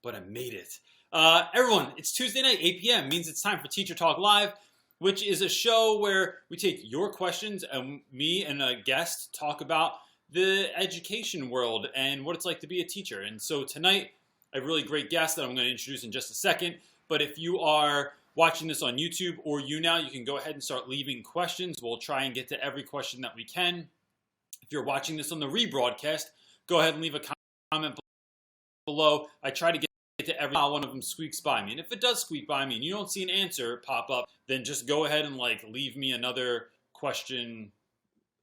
but I made it. Everyone, it's Tuesday night, 8 p.m. Means it's time for Teacher Talk Live, which is a show where we take your questions and me and a guest talk about the education world and what it's like to be a teacher. And so tonight, I have a really great guest that I'm going to introduce in just a second. But if you are watching this on YouTube or YouNow, you can go ahead and start leaving questions. We'll try and get to every question that we can. If you're watching this on the rebroadcast, go ahead and leave a comment below. I try to get to every one of them squeaks by me. And if it does squeak by me and you don't see an answer pop up, then just go ahead and leave me another question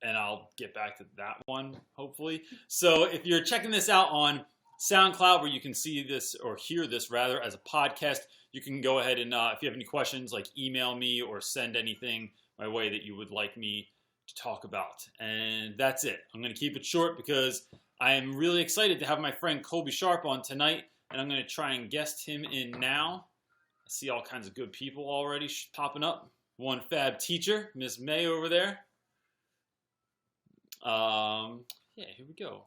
and I'll get back to that one, hopefully. So if you're checking this out on SoundCloud, where you can see this or hear this rather as a podcast, you can go ahead and if you have any questions, email me or send anything my way that you would like me to talk about. And that's it. I'm going to keep it short because I am really excited to have my friend Colby Sharp on tonight, and I'm going to try and guest him in now. I see all kinds of good people already popping up. One fab teacher, Miss May over there. Yeah, here we go.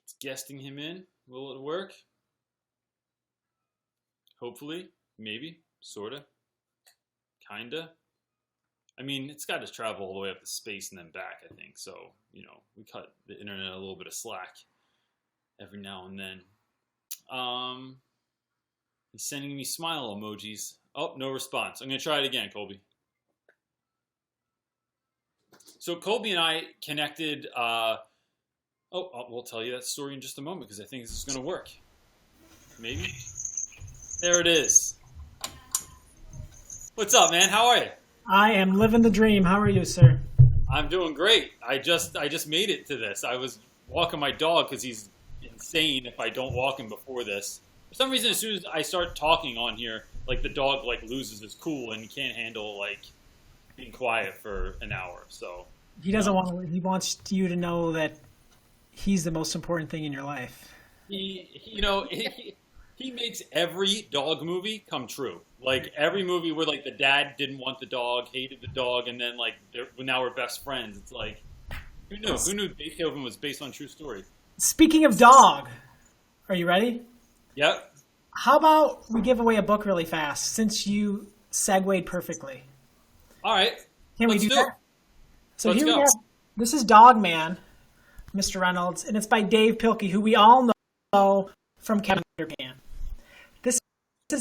It's guesting him in. Will it work? Hopefully, maybe, sorta, kinda. I mean, it's got to travel all the way up to space and then back, I think. So, we cut the internet a little bit of slack every now and then. He's sending me smile emojis. Oh, no response. I'm going to try it again, Colby. So Colby and I connected. We'll tell you that story in just a moment because I think this is going to work. Maybe. There it is. What's up, man? How are you? I am living the dream. How are you, sir? I'm doing great. I just made it to this. I was walking my dog because he's insane if I don't walk him before this. For some reason, as soon as I start talking on here, the dog loses his cool and he can't handle being quiet for an hour. So he doesn't want to. He wants you to know that he's the most important thing in your life. He makes every dog movie come true. Every movie where the dad didn't want the dog, hated the dog, and then now we're best friends. It's who knew? Who knew Beethoven was based on true story? Speaking of dog, are you ready? Yep. How about we give away a book really fast since you segued perfectly? All right. Can we do that? So Let's here go. we have. This is Dog Man, Mr. Reynolds, and it's by Dave Pilkey, who we all know from Captain Underpants. This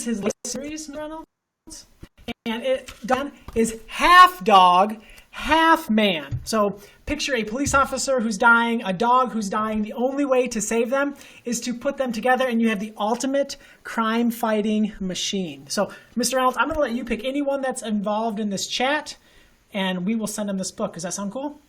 is his latest series, Mr. Reynolds, and Don is half dog, half man. So picture a police officer who's dying, a dog who's dying. The only way to save them is to put them together, and you have the ultimate crime-fighting machine. So, Mr. Reynolds, I'm going to let you pick anyone that's involved in this chat, and we will send them this book. Does that sound cool?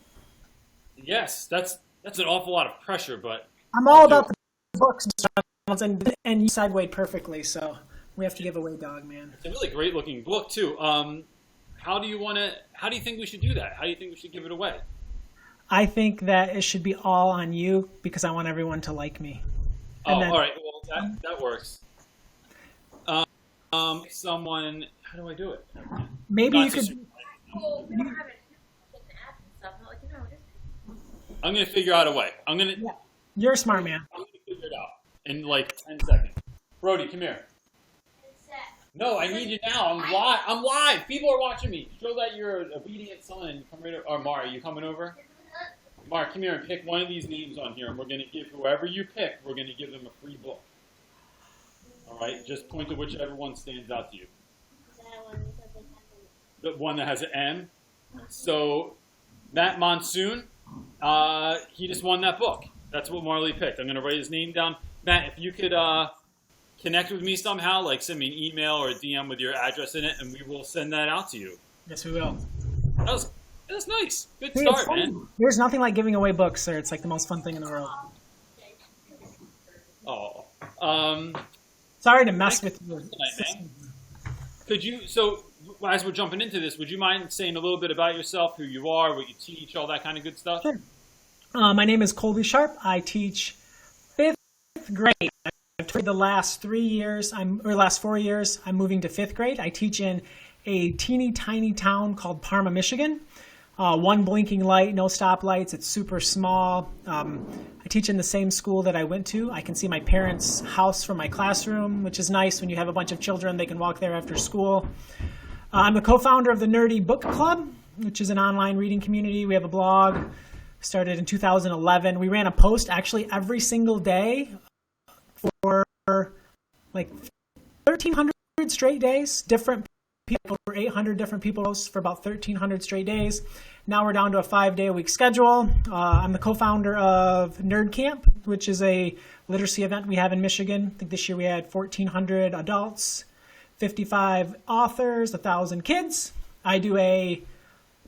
Yes, that's an awful lot of pressure, but I'm all about the books, Mr. Reynolds, and you segued perfectly, so we have to give away Dog Man. It's a really great-looking book, too. How do you think we should do that? How do you think we should give it away? I think that it should be all on you because I want everyone to like me. All right. Well, that works. How do I do it? Maybe you could. Well, we don't have it in the app and stuff. Not I'm going to figure out a way. Yeah. You're a smart man. I'm going to figure it out in 10 seconds. Brody, come here. No, I need you now. I'm live. People are watching me. Show that you're an obedient son. Come right over. Or Mara, are you coming over? Mara, come here and pick one of these names on here, and we're going to give whoever you pick, we're going to give them a free book. All right? Just point to whichever one stands out to you. The one that has an M. So Matt Monsoon, he just won that book. That's what Marley picked. I'm going to write his name down. Matt, if you could connect with me somehow, send me an email or a DM with your address in it, and we will send that out to you. Yes, we will. That's nice. Good start, man. There's nothing like giving away books, sir. It's the most fun thing in the world. Oh. Sorry to mess with you. Could you, as we're jumping into this, would you mind saying a little bit about yourself, who you are, what you teach, all that kind of good stuff? Sure. My name is Colby Sharp. I teach 5th grade. I've taught the last 4 years. I'm moving to 5th grade. I teach in a teeny tiny town called Parma, Michigan. one blinking light, no stoplights. It's super small. I teach in the same school that I went to. I can see my parents' house from my classroom, which is nice. When you have a bunch of children, they can walk there after school. I'm the co-founder of the Nerdy Book Club, which is an online reading community. We have a blog, started in 2011. We ran a post actually every single day for like 1,300 straight days. Different people, over 800 different people post for about 1,300 straight days. Now we're down to a 5-day-a-week schedule. I'm the co-founder of Nerd Camp, which is a literacy event we have in Michigan. I think this year we had 1,400 adults, 55 authors, 1,000 kids. I do a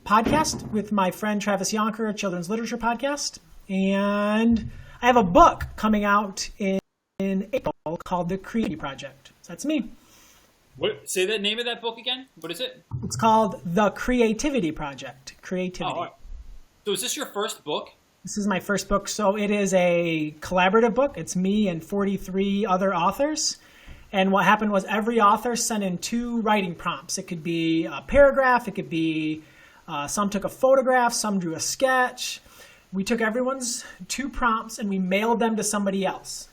podcast with my friend Travis Yonker, a children's literature podcast. And I have a book coming out in April called The Creativity Project. So that's me. What? Say the name of that book again. What is it? It's called The Creativity Project. Creativity. Oh, so is this your first book? This is my first book. So it is a collaborative book. It's me and 43 other authors. And what happened was every author sent in 2 writing prompts. It could be a paragraph. It could be some took a photograph. Some drew a sketch. We took everyone's 2 prompts and we mailed them to somebody else.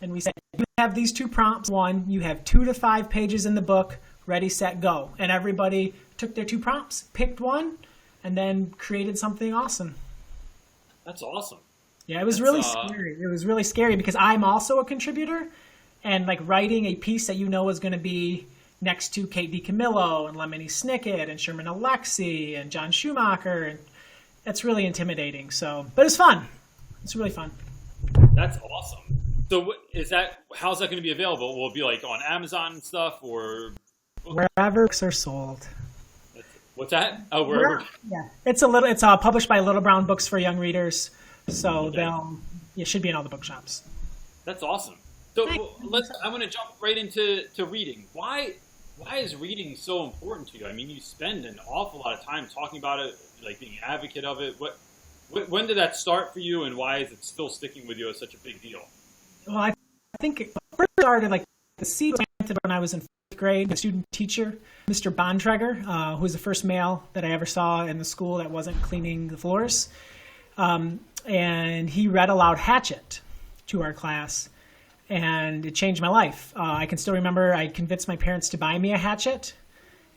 And we said, you have these 2 prompts. One, you have 2 to 5 pages in the book. Ready, set, go. And everybody took their 2 prompts, picked one, and then created something awesome. That's awesome. Yeah, it was really scary. It was really scary because I'm also a contributor. And like writing a piece that you know is going to be next to Kate DiCamillo and Lemony Snicket and Sherman Alexie and John Schumacher. And that's really intimidating. So, but it's fun. It's really fun. That's awesome. So how's that going to be available? Will it be like on Amazon and stuff or? Wherever books are sold. What's that? Oh, wherever. Yeah. It's published by Little Brown Books for Young Readers. So it should be in all the bookshops. That's awesome. So I'm going to jump right into reading. Why is reading so important to you? I mean, you spend an awful lot of time talking about it, like being an advocate of it. When did that start for you, and why is it still sticking with you as such a big deal? Well, I think it first started like the seed was planted when I was in 4th grade. The student teacher, Mr. Bontrager, who was the first male that I ever saw in the school that wasn't cleaning the floors, and he read aloud Hatchet to our class. And it changed my life. I can still remember I convinced my parents to buy me a hatchet.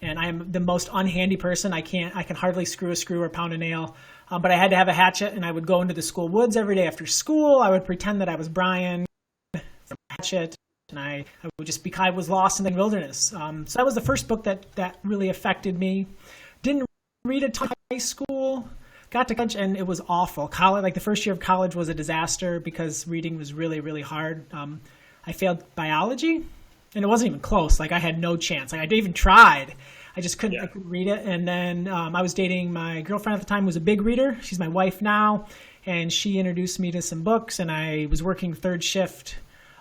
And I am the most unhandy person. I can hardly screw a screw or pound a nail. But I had to have a hatchet, and I would go into the school woods every day after school. I would pretend that I was Brian from Hatchet. And I was lost in the wilderness. So that was the first book that really affected me. Didn't read a ton in high school. Got to college and it was awful. College, like the first year of college was a disaster because reading was really, really hard. I failed biology and it wasn't even close. Like I had no chance. Like I even tried. I just couldn't, I couldn't read it. And then I was dating my girlfriend at the time who was a big reader. She's my wife now. And she introduced me to some books and I was working 3rd shift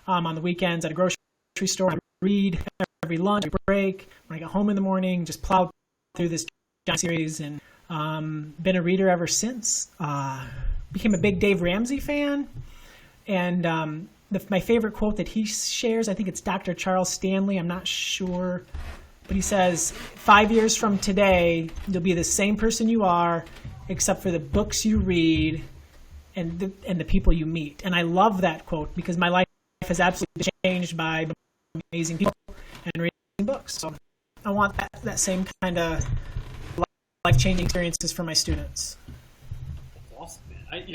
on the weekends at a grocery store. I would read every lunch, every break. When I got home in the morning, just plowed through this series and been a reader ever since. Became a big Dave Ramsey fan. And my favorite quote that he shares, I think it's Dr. Charles Stanley, I'm not sure, but he says, 5 years from today, you'll be the same person you are, except for the books you read and the people you meet. And I love that quote because my life has absolutely changed by amazing people and reading books. So I want that same kind of life-changing experiences for my students. That's awesome, man.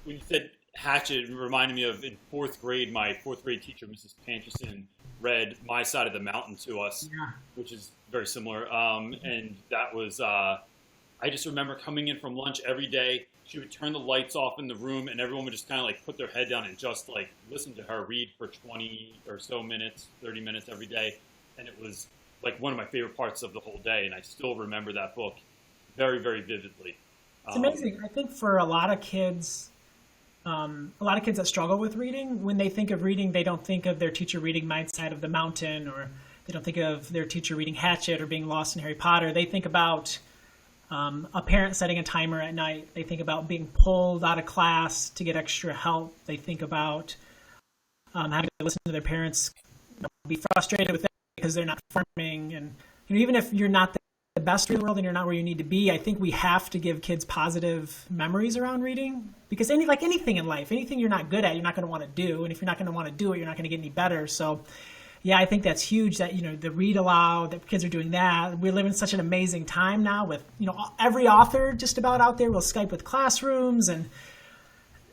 When you said Hatchet, it reminded me of in 4th grade, my 4th grade teacher, Mrs. Pancherson, read My Side of the Mountain to us, which is very similar. And that was, I just remember coming in from lunch every day. She would turn the lights off in the room and everyone would just kind of like put their head down and just like listen to her read for 20 or so minutes, 30 minutes every day. And it was like one of my favorite parts of the whole day, and I still remember that book very, very vividly. It's amazing. I think for a lot of kids that struggle with reading, when they think of reading, they don't think of their teacher reading My Side of the Mountain, or they don't think of their teacher reading Hatchet or being lost in Harry Potter. They think about a parent setting a timer at night. They think about being pulled out of class to get extra help. They think about having to listen to their parents be frustrated with them because they're not performing. And even if you're not the best reading in the world and you're not where you need to be, I think we have to give kids positive memories around reading, because anything in life, anything you're not good at, you're not going to want to do. And if you're not going to want to do it, you're not going to get any better. So yeah, I think that's huge that, the read aloud, that kids are doing that. We live in such an amazing time now with, every author just about out there will Skype with classrooms and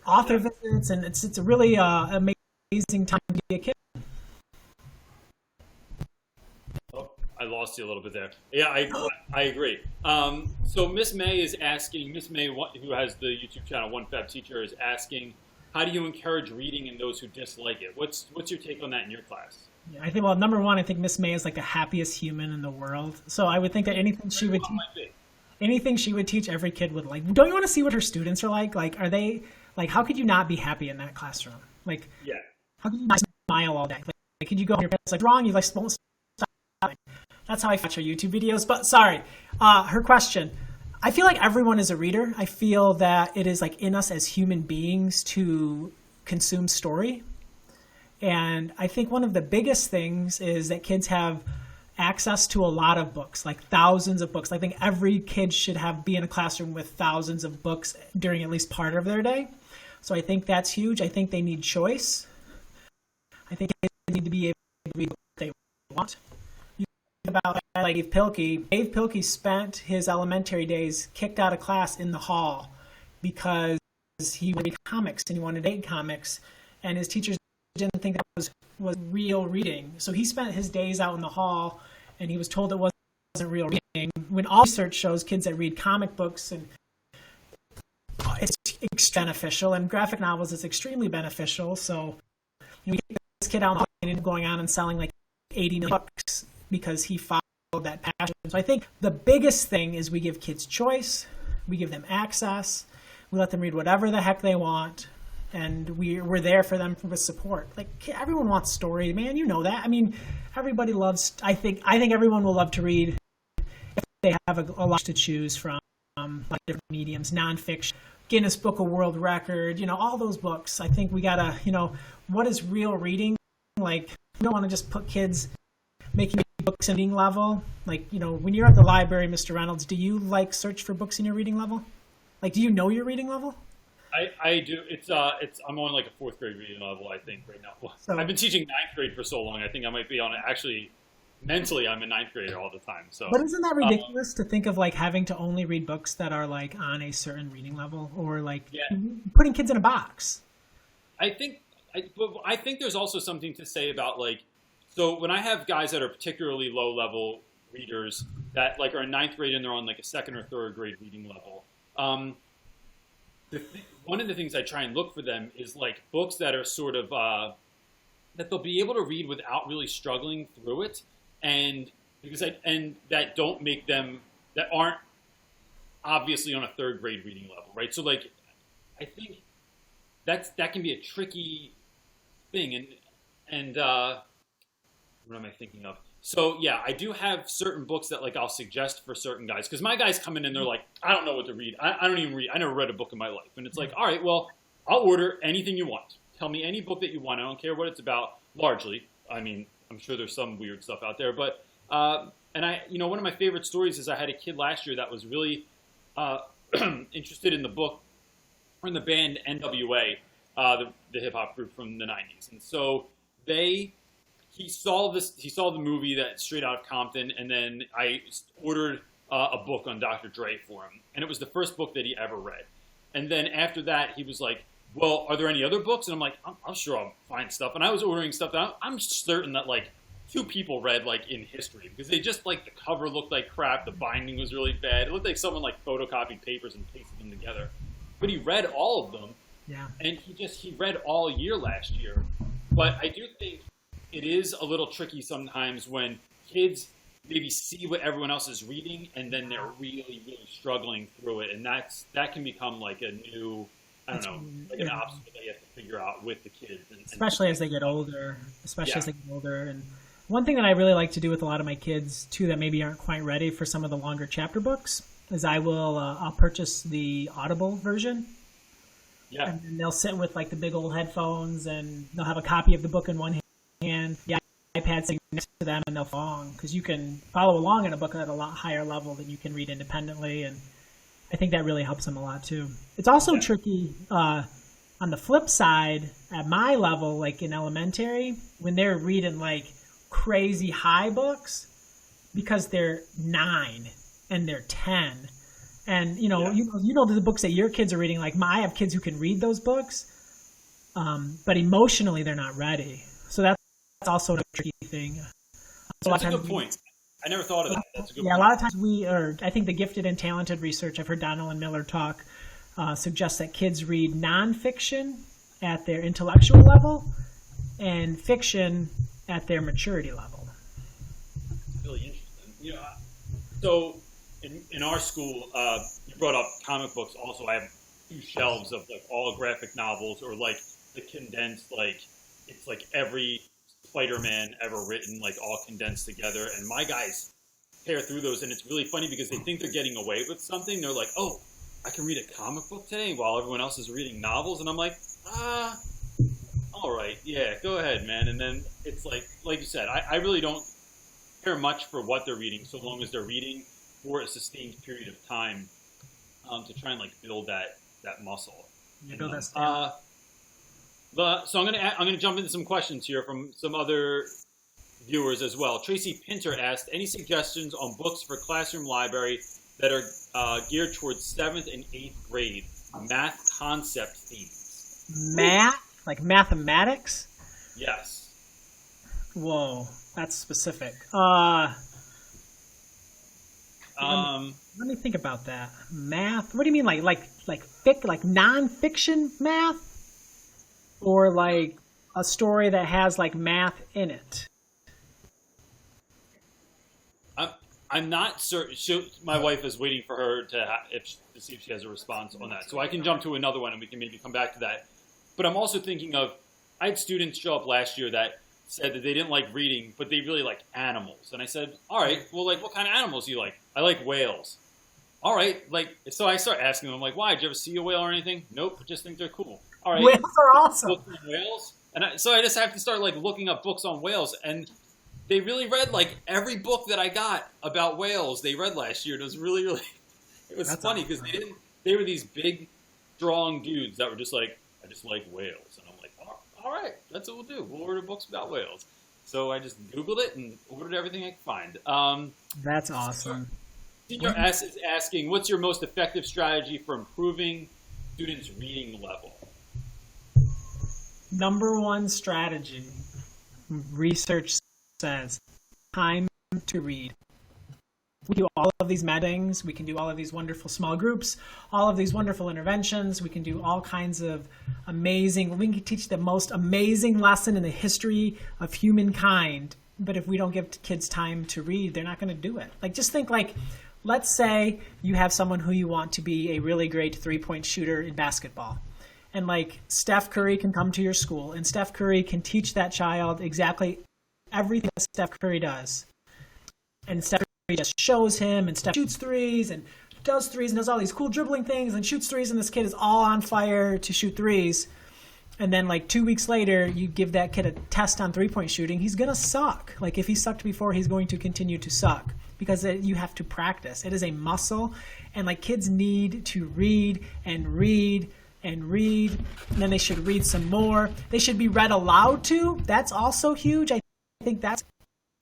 author visits. And it's a really amazing time to be a kid. I lost you a little bit there. Yeah, I agree. So Miss May, who has the YouTube channel One Fab Teacher, is asking, how do you encourage reading in those who dislike it? What's your take on that in your class? Yeah, I think, well, number one, I think Miss May is like the happiest human in the world. So I would think that anything she would teach, every kid would like. Don't you want to see what her students are like? Like, are they like? How could you not be happy in that classroom? Like, yeah. How could you not smile all day? Like could you go on your parents like wrong? You like won't stop. That's how I watch her YouTube videos. But sorry, her question. I feel like everyone is a reader. I feel that it is like in us as human beings to consume story. And I think one of the biggest things is that kids have access to a lot of books, like thousands of books. I think every kid should be in a classroom with thousands of books during at least part of their day. So I think that's huge. I think they need choice. I think they need to be able to read what they want. You think about like Dave Pilkey. Dave Pilkey spent his elementary days kicked out of class in the hall because he wanted to read comics and he wanted to read comics, and his teachers didn't think that was real reading. So he spent his days out in the hall, and he was told it wasn't real reading. When all research shows kids that read comic books and it's beneficial, and graphic novels is extremely beneficial. So you get this kid out in the hall and ended up going on and selling like 80 million books because he followed that passion. So I think the biggest thing is we give kids choice, we give them access, we let them read whatever the heck they want. And we're there for them with support. Like everyone wants story, man. You know that. I mean, everybody loves. I think everyone will love to read if they have a lot to choose from, like different mediums, nonfiction, Guinness Book of World Record. All those books. I think we gotta. What is real reading? Like, we don't want to just put kids making books in reading level. Like, when you're at the library, Mr. Reynolds, do you search for books in your reading level? Like, do you know your reading level? I do. I'm on like a fourth grade reading level, I think, right now. So, I've been teaching ninth grade for so long. I think I might be on it. Actually, mentally, I'm a ninth grader all the time. So, but isn't that ridiculous to think of like having to only read books that are like on a certain reading level, or like putting kids in a box? I think there's also something to say about like, so when I have guys that are particularly low level readers that like are in ninth grade and they're on like a second or third grade reading level. One of the things I try and look for them is like books that are sort of that they'll be able to read without really struggling through it, and that don't make them, that aren't obviously on a third grade reading level, right? So like I think that can be a tricky thing, and what am I thinking of? So yeah, I do have certain books that like I'll suggest for certain guys, because my guys come in and they're like, I don't know what to read. I don't even read. I never read a book in my life. And it's like, all right, well, I'll order anything you want. Tell me any book that you want. I don't care what it's about. Largely, I mean, I'm sure there's some weird stuff out there, but and one of my favorite stories is I had a kid last year that was really interested in the book or in the band NWA, the hip hop group from the '90s, and so He saw the movie that Straight Outta Compton, and then I ordered a book on Dr. Dre for him. And it was the first book that he ever read. And then after that, he was like, well, are there any other books? And I'm like, I'm sure I'll find stuff. And I was ordering stuff that I'm certain that like 2 people read like in history, because they just like the cover looked like crap. The binding was really bad. It looked like someone like photocopied papers and pasted them together. But he read all of them. Yeah. And he read all year last year. But I do think it is a little tricky sometimes when kids maybe see what everyone else is reading and then they're really, really struggling through it. And that can become like a new, an obstacle that you have to figure out with the kids. Especially as they get older. And one thing that I really like to do with a lot of my kids too that maybe aren't quite ready for some of the longer chapter books is I'll purchase the Audible version. Yeah. And they'll sit with like the big old headphones and they'll have a copy of the book in one hand. And yeah, iPad sitting next to them and they'll follow along, because you can follow along in a book at a lot higher level than you can read independently, and I think that really helps them a lot too. It's also tricky on the flip side at my level, like in elementary, when they're reading like crazy high books because they're 9 and they're 10. And you know the books that your kids are reading. Like I have kids who can read those books, but emotionally they're not ready. So that's also a tricky thing. That's a good point. I never thought of that. That's a good point. A lot of times I think the gifted and talented research, I've heard Donnell and Miller talk, suggests that kids read nonfiction at their intellectual level and fiction at their maturity level. Really interesting. So in our school, you brought up comic books. Also, I have 2 shelves of like all graphic novels, or like the condensed, like it's like every Spider-Man ever written, like all condensed together. And my guys tear through those, and it's really funny because they think they're getting away with something. They're like, "Oh, I can read a comic book today while everyone else is reading novels," and I'm like, all right, yeah, go ahead, man. And then it's like you said, I really don't care much for what they're reading, so long as they're reading for a sustained period of time, to try and like build that muscle. So I'm gonna jump into some questions here from some other viewers as well. Tracy Pinter asked, any suggestions on books for classroom library that are geared towards 7th and 8th grade math concept themes? Math? Like mathematics? Yes. Whoa, that's specific. Let me think about that. Math? What do you mean, like nonfiction math, or like a story that has like math in it? I'm not certain. My wife is waiting for her to see if she has a response on that. So I can jump to another one, and we can maybe come back to that. But I'm also thinking of, I had students show up last year that said that they didn't like reading, but they really like animals. And I said, all right, well, like, what kind of animals do you like? I like whales. All right, like, so I start asking them, like, why? Did you ever see a whale or anything? Nope, I just think they're cool. All right. Whales are awesome. Books on whales? And so I just have to start, like, looking up books on whales. And they really read, like, every book that I got about whales they read last year. It was really, really, it was funny because they were these big, strong dudes that were just like, I just like whales. And I'm like, all right, that's what we'll do. We'll order books about whales. So I just Googled it and ordered everything I could find. That's awesome. Senior S is asking, what's your most effective strategy for improving students' reading level? Number one strategy, research says, time to read. We do all of these meetings. We can do all of these wonderful small groups, all of these wonderful interventions. We can do all kinds of amazing, we can teach the most amazing lesson in the history of humankind. But if we don't give kids time to read, they're not going to do it. Like, just think, like, let's say you have someone who you want to be a really great 3-point shooter in basketball. And like Steph Curry can come to your school, and Steph Curry can teach that child exactly everything that Steph Curry does. And Steph Curry just shows him, and Steph shoots threes and does all these cool dribbling things and shoots threes, and this kid is all on fire to shoot threes. And then like 2 weeks later, you give that kid a test on 3-point shooting, he's going to suck. Like if he sucked before, he's going to continue to suck because you have to practice. It is a muscle. And like kids need to read and read and read. And then they should read some more. They should be read aloud to. That's also huge. I think that's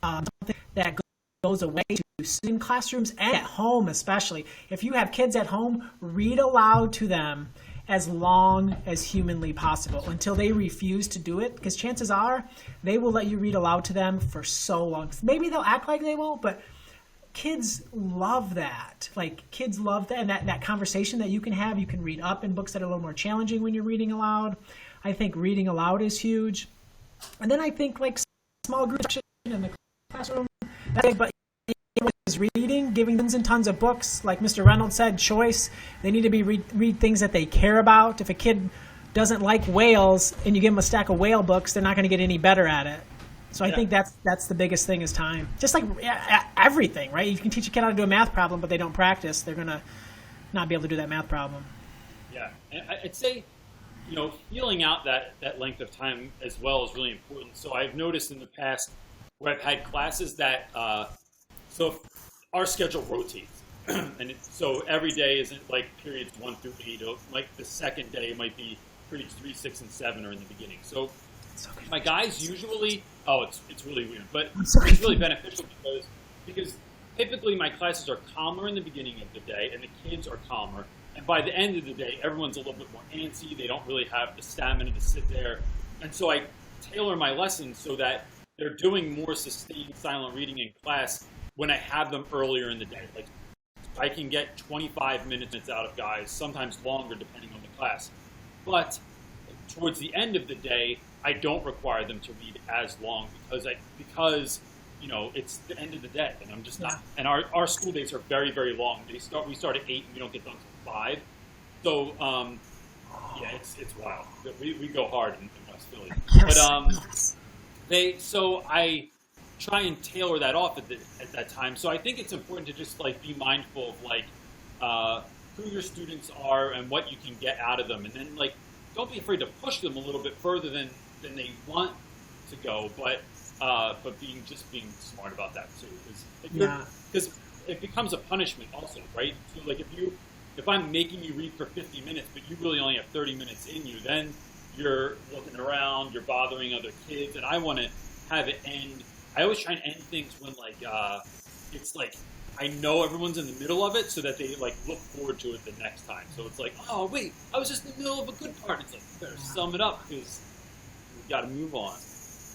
something that goes away to in classrooms and at home especially. If you have kids at home, read aloud to them as long as humanly possible until they refuse to do it, because chances are they will let you read aloud to them for so long. Maybe they'll act like they won't, but kids love that. Like kids love that, and that conversation that you can have. You can read up in books that are a little more challenging when you're reading aloud. I think reading aloud is huge. And then I think like small groups in the classroom, that's big, but is reading, giving tons and tons of books. Like Mr. Reynolds said, choice. They need to be read things that they care about. If a kid doesn't like whales and you give them a stack of whale books, they're not going to get any better at it. So I think that's the biggest thing is time. Just like everything, right? You can teach a kid how to do a math problem, but they don't practice, they're going to not be able to do that math problem. Yeah, and I'd say, feeling out that length of time as well is really important. So I've noticed in the past, where I've had classes that, so our schedule rotates. So every day isn't like periods 1 through 8. Like the second day might be periods 3, 6, and 7 are in the beginning. So my guys usually, it's really weird, but it's really beneficial because typically my classes are calmer in the beginning of the day and the kids are calmer. And by the end of the day, everyone's a little bit more antsy. They don't really have the stamina to sit there. And so I tailor my lessons so that they're doing more sustained silent reading in class when I have them earlier in the day. Like I can get 25 minutes out of guys, sometimes longer depending on the class. But towards the end of the day, I don't require them to read as long because it's the end of the day and I'm just not. And our school days are very, very long. We start at 8 and we don't get done until 5. So it's wild. We go hard in West Philly. Yes. But so I try and tailor that off at that time. So I think it's important to just like be mindful of like who your students are and what you can get out of them, and then like don't be afraid to push them a little bit further than they want to go, but being smart about that too, because it becomes a punishment also, right? So like if I'm making you read for 50 minutes, but you really only have 30 minutes in you, then you're looking around, you're bothering other kids, and I want to have it end. I always try and end things when like it's like I know everyone's in the middle of it, so that they like look forward to it the next time. So it's like, oh wait, I was just in the middle of a good part. It's like you better sum it up because we got to move on.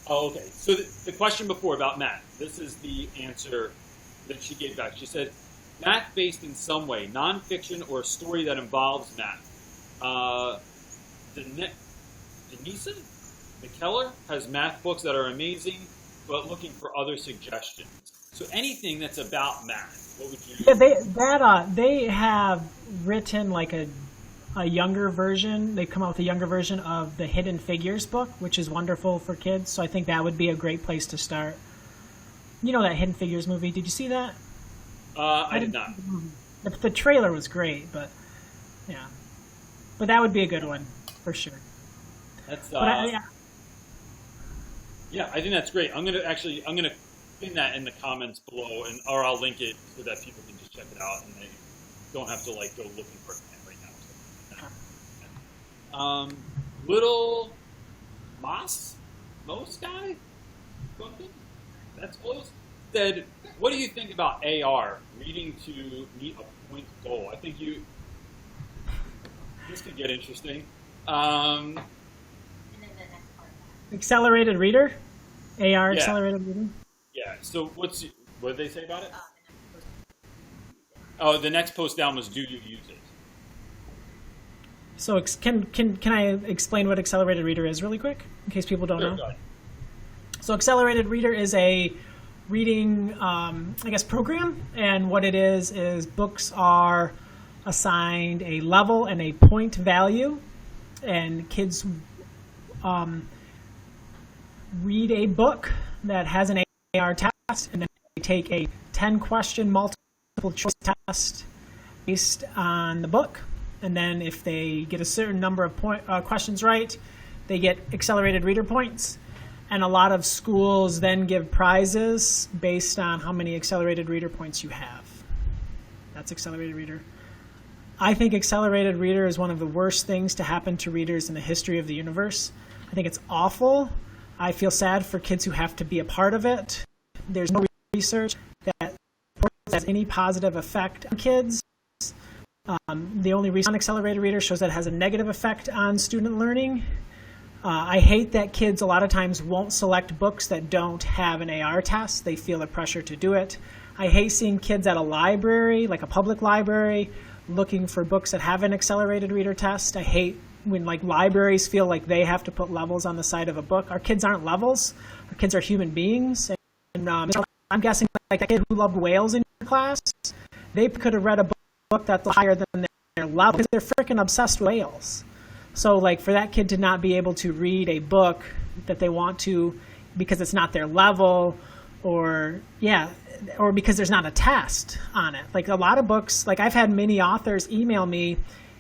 Oh, okay. So the question before about math, this is the answer that she gave back. She said, math based in some way, nonfiction or a story that involves math. Denisa McKellar has math books that are amazing, but looking for other suggestions. So anything that's about math, what would you? Yeah, they have written like a younger version. They've come out with a younger version of the Hidden Figures book, which is wonderful for kids. So I think that would be a great place to start. You know that Hidden Figures movie? Did you see that? I did not. The trailer was great, but that would be a good one for sure. That's yeah, I think that's great. I'm gonna pin that in the comments below, or I'll link it so that people can just check it out and they don't have to like go looking for it right now. Little Moss guy, something that's close. Said, what do you think about AR, reading to meet a point goal? I think this could get interesting. And then the next part. Accelerated reader? AR accelerated reading? Yeah, so what did they say about it? Oh, the next post down was, do you use it? So can I explain what accelerated reader is really quick, in case people don't know? Go ahead. So accelerated reader is a reading, program, and what it is books are assigned a level and a point value, and kids read a book that has an AR test, and then they take a 10-question multiple choice test based on the book, and then if they get a certain number of questions right, they get accelerated reader points. And a lot of schools then give prizes based on how many accelerated reader points you have. That's accelerated reader. I think accelerated reader is one of the worst things to happen to readers in the history of the universe. I think it's awful. I feel sad for kids who have to be a part of it. There's no research that has any positive effect on kids. The only reason accelerated reader shows that it has a negative effect on student learning. I hate that kids a lot of times won't select books that don't have an AR test. They feel the pressure to do it. I hate seeing kids at a library, like a public library, looking for books that have an accelerated reader test. I hate when like libraries feel like they have to put levels on the side of a book. Our kids aren't levels. Our kids are human beings. And I'm guessing like that kid who loved whales in your class, they could have read a book that's higher than their level because they're freaking obsessed with whales. So like for that kid to not be able to read a book that they want to because it's not their level, or because there's not a test on it. Like a lot of books, like I've had many authors email me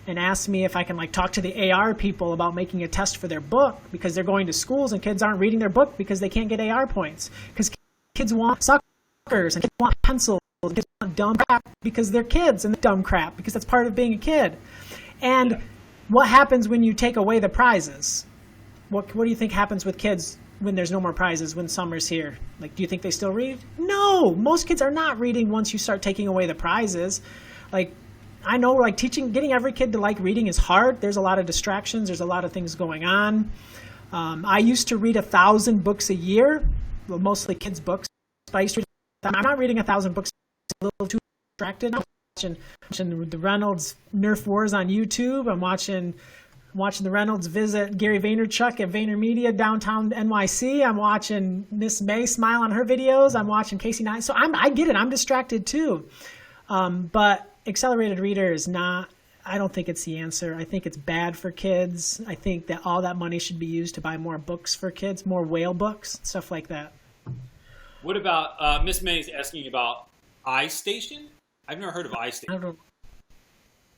and ask me if I can like talk to the AR people about making a test for their book because they're going to schools and kids aren't reading their book because they can't get AR points. Because kids want suckers and kids want pencils and kids want dumb crap because they're kids and dumb crap because that's part of being a kid. And what happens when you take away the prizes? What do you think happens with kids when there's no more prizes, when summer's here? Like, do you think they still read? No, most kids are not reading once you start taking away the prizes. Like, I know, like, getting every kid to like reading is hard. There's a lot of distractions. There's a lot of things going on. I used to read 1,000 books a year, well, mostly kids' books. But I used to read, I'm not reading 1,000 books. A little too distracted. I'm watching the Reynolds Nerf Wars on YouTube. I'm watching the Reynolds visit Gary Vaynerchuk at VaynerMedia downtown NYC. I'm watching Miss May smile on her videos. I'm watching Casey Neistat. So I get it. I'm distracted too. But accelerated reader is not, I don't think it's the answer. I think it's bad for kids. I think that all that money should be used to buy more books for kids, more whale books, stuff like that. What about, Miss May is asking about iStation? I've never heard of iStation.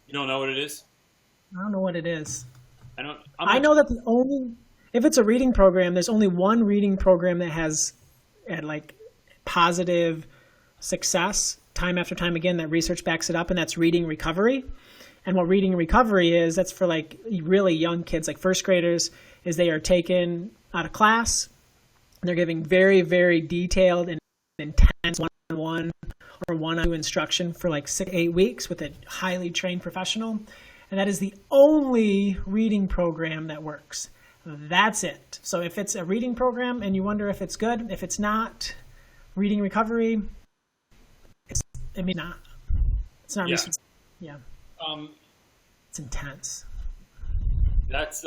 You don't know what it is? I don't know what it is. I know that if it's a reading program, there's only one reading program that has like positive success time after time again, that research backs it up, and that's reading recovery. And what reading recovery is, that's for like really young kids, like first graders, is they are taken out of class and they're giving very, very detailed and intense one-on-one or one-on-two instruction for like 6 to 8 weeks with a highly trained professional. And that is the only reading program that works. That's it. So if it's a reading program and you wonder if it's good, if it's not, reading recovery, it's not. It's not research. Yeah. It's intense. That's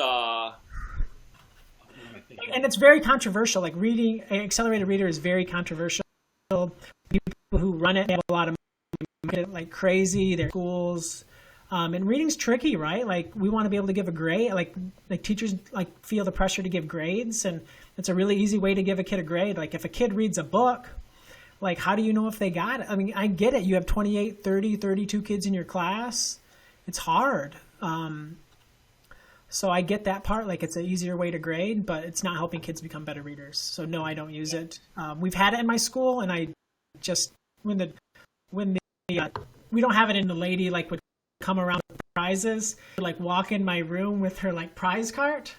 and it's very controversial. Like reading, accelerated reader is very controversial. People who run it have a lot of money, like crazy. Their schools. And reading's tricky, right? Like we want to be able to give a grade. Like teachers like feel the pressure to give grades, and it's a really easy way to give a kid a grade. Like if a kid reads a book, like how do you know if they got it? I mean, I get it. You have 28, 30, 32 kids in your class. It's hard. So I get that part. Like it's an easier way to grade, but it's not helping kids become better readers. So no, I don't use it. We've had it in my school, and I just we don't have it in the lady like would come around with prizes, like walk in my room with her like prize cart,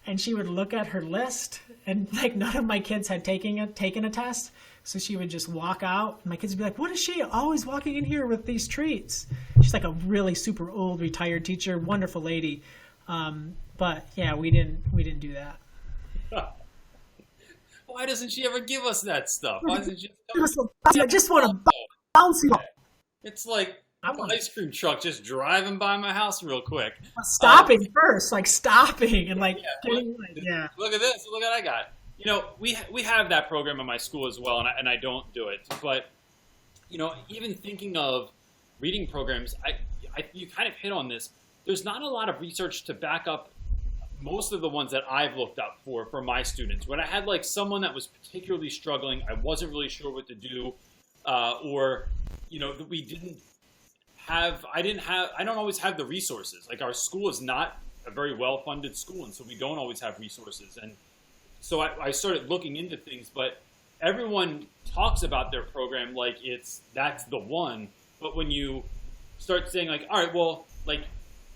and she would look at her list, and like none of my kids had taken a test, so she would just walk out. My kids would be like, what is she always walking in here with these treats? She's like a really super old retired teacher, wonderful lady. But yeah, we didn't do that. Why doesn't she ever give us that stuff? Why doesn't she? I just want to bounce you. It's like an ice cream truck just driving by my house real quick. Stopping first, like stopping and like look at this, look at what I got. You know, we have that program in my school as well, and I don't do it. But you know, even thinking of reading programs, you kind of hit on this. There's not a lot of research to back up most of the ones that I've looked up for my students. When I had like someone that was particularly struggling, I wasn't really sure what to do, or you know, I don't always have the resources. Like our school is not a very well-funded school, and so we don't always have resources. And so I started looking into things, but everyone talks about their program like that's the one. But when you start saying like, all right, well, like,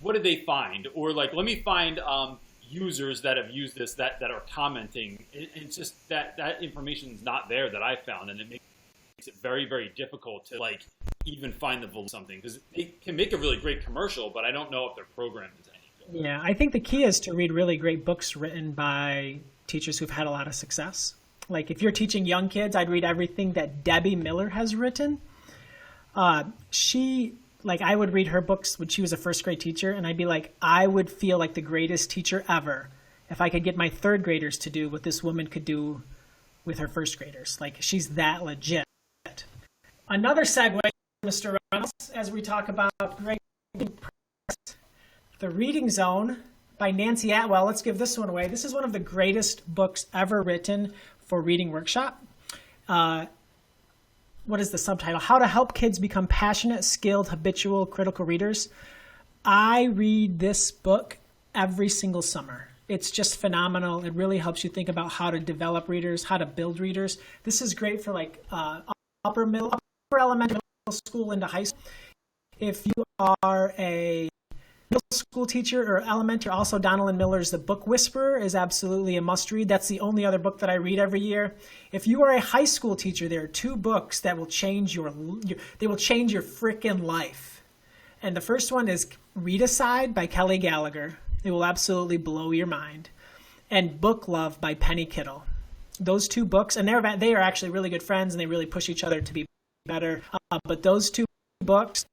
what did they find? Or like, let me find users that have used this that are commenting. It's just that information is not there that I found, and it makes it very, very difficult to like even find the value of something, because they can make a really great commercial, but I don't know if their program is any good. Yeah, I think the key is to read really great books written by teachers who've had a lot of success. Like if you're teaching young kids, I'd read everything that Debbie Miller has written. I would read her books when she was a first grade teacher, and I'd be like, I would feel like the greatest teacher ever if I could get my third graders to do what this woman could do with her first graders. Like she's that legit. Another segue, Mr. Reynolds, as we talk about great press, The Reading Zone by Nancy Atwell. Let's give this one away. This is one of the greatest books ever written for Reading Workshop. What is the subtitle? How to Help Kids Become Passionate, Skilled, Habitual, Critical Readers. I read this book every single summer. It's just phenomenal. It really helps you think about how to develop readers, how to build readers. This is great for like upper elementary, middle school into high school. If you are a middle school teacher or elementary, also Donald Miller's The Book Whisperer is absolutely a must read. That's the only other book that I read every year. If you are a high school teacher, there are 2 books that will change your freaking life. And the first one is Read Aside by Kelly Gallagher. It will absolutely blow your mind. And Book Love by Penny Kittle. Those 2 books, and they are actually really good friends, and they really push each other to be better. But those 2 books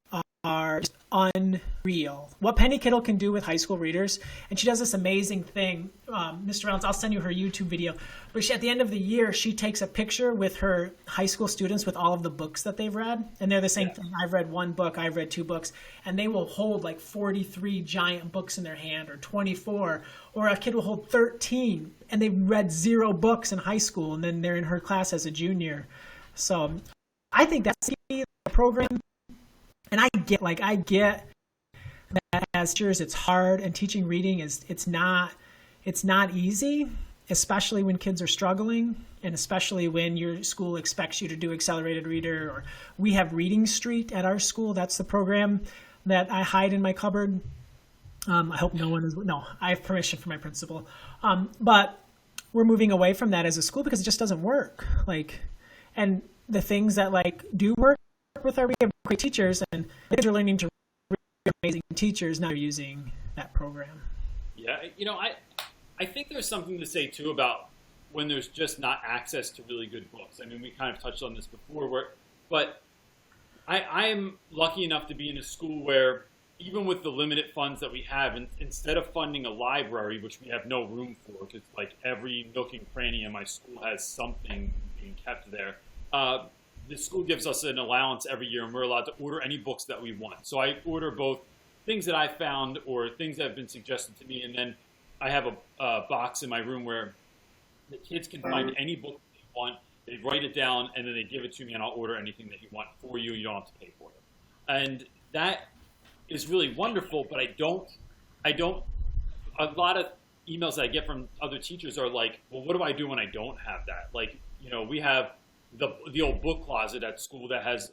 are just unreal. What Penny Kittle can do with high school readers, and she does this amazing thing. Mr. Reynolds, I'll send you her YouTube video. But at the end of the year, she takes a picture with her high school students with all of the books that they've read. And they're the same thing. I've read 1 book, I've read 2 books. And they will hold like 43 giant books in their hand, or 24. Or a kid will hold 13, and they've read 0 books in high school, and then they're in her class as a junior. So I think that's the program. And I get that as teachers it's hard, and teaching reading it's not easy, especially when kids are struggling, and especially when your school expects you to do accelerated reader. Or we have Reading Street at our school. That's the program that I hide in my cupboard. I hope no one is. No, I have permission from my principal. But we're moving away from that as a school because it just doesn't work. And the things that do work with we have great teachers, and kids are learning to read, amazing teachers now using that program. Yeah, I think there's something to say too about when there's just not access to really good books. I mean, we kind of touched on this before, but I'm lucky enough to be in a school where even with the limited funds that we have, instead of funding a library, which we have no room for, because every nook and cranny in my school has something being kept there, the school gives us an allowance every year, and we're allowed to order any books that we want. So I order both things that I found or things that have been suggested to me, and then I have a box in my room where the kids can find any book they want. They write it down, and then they give it to me, and I'll order anything that you want for you. You don't have to pay for it. And that is really wonderful, but I don't, a lot of emails that I get from other teachers are like, well, what do I do when I don't have that? We have the old book closet at school that has,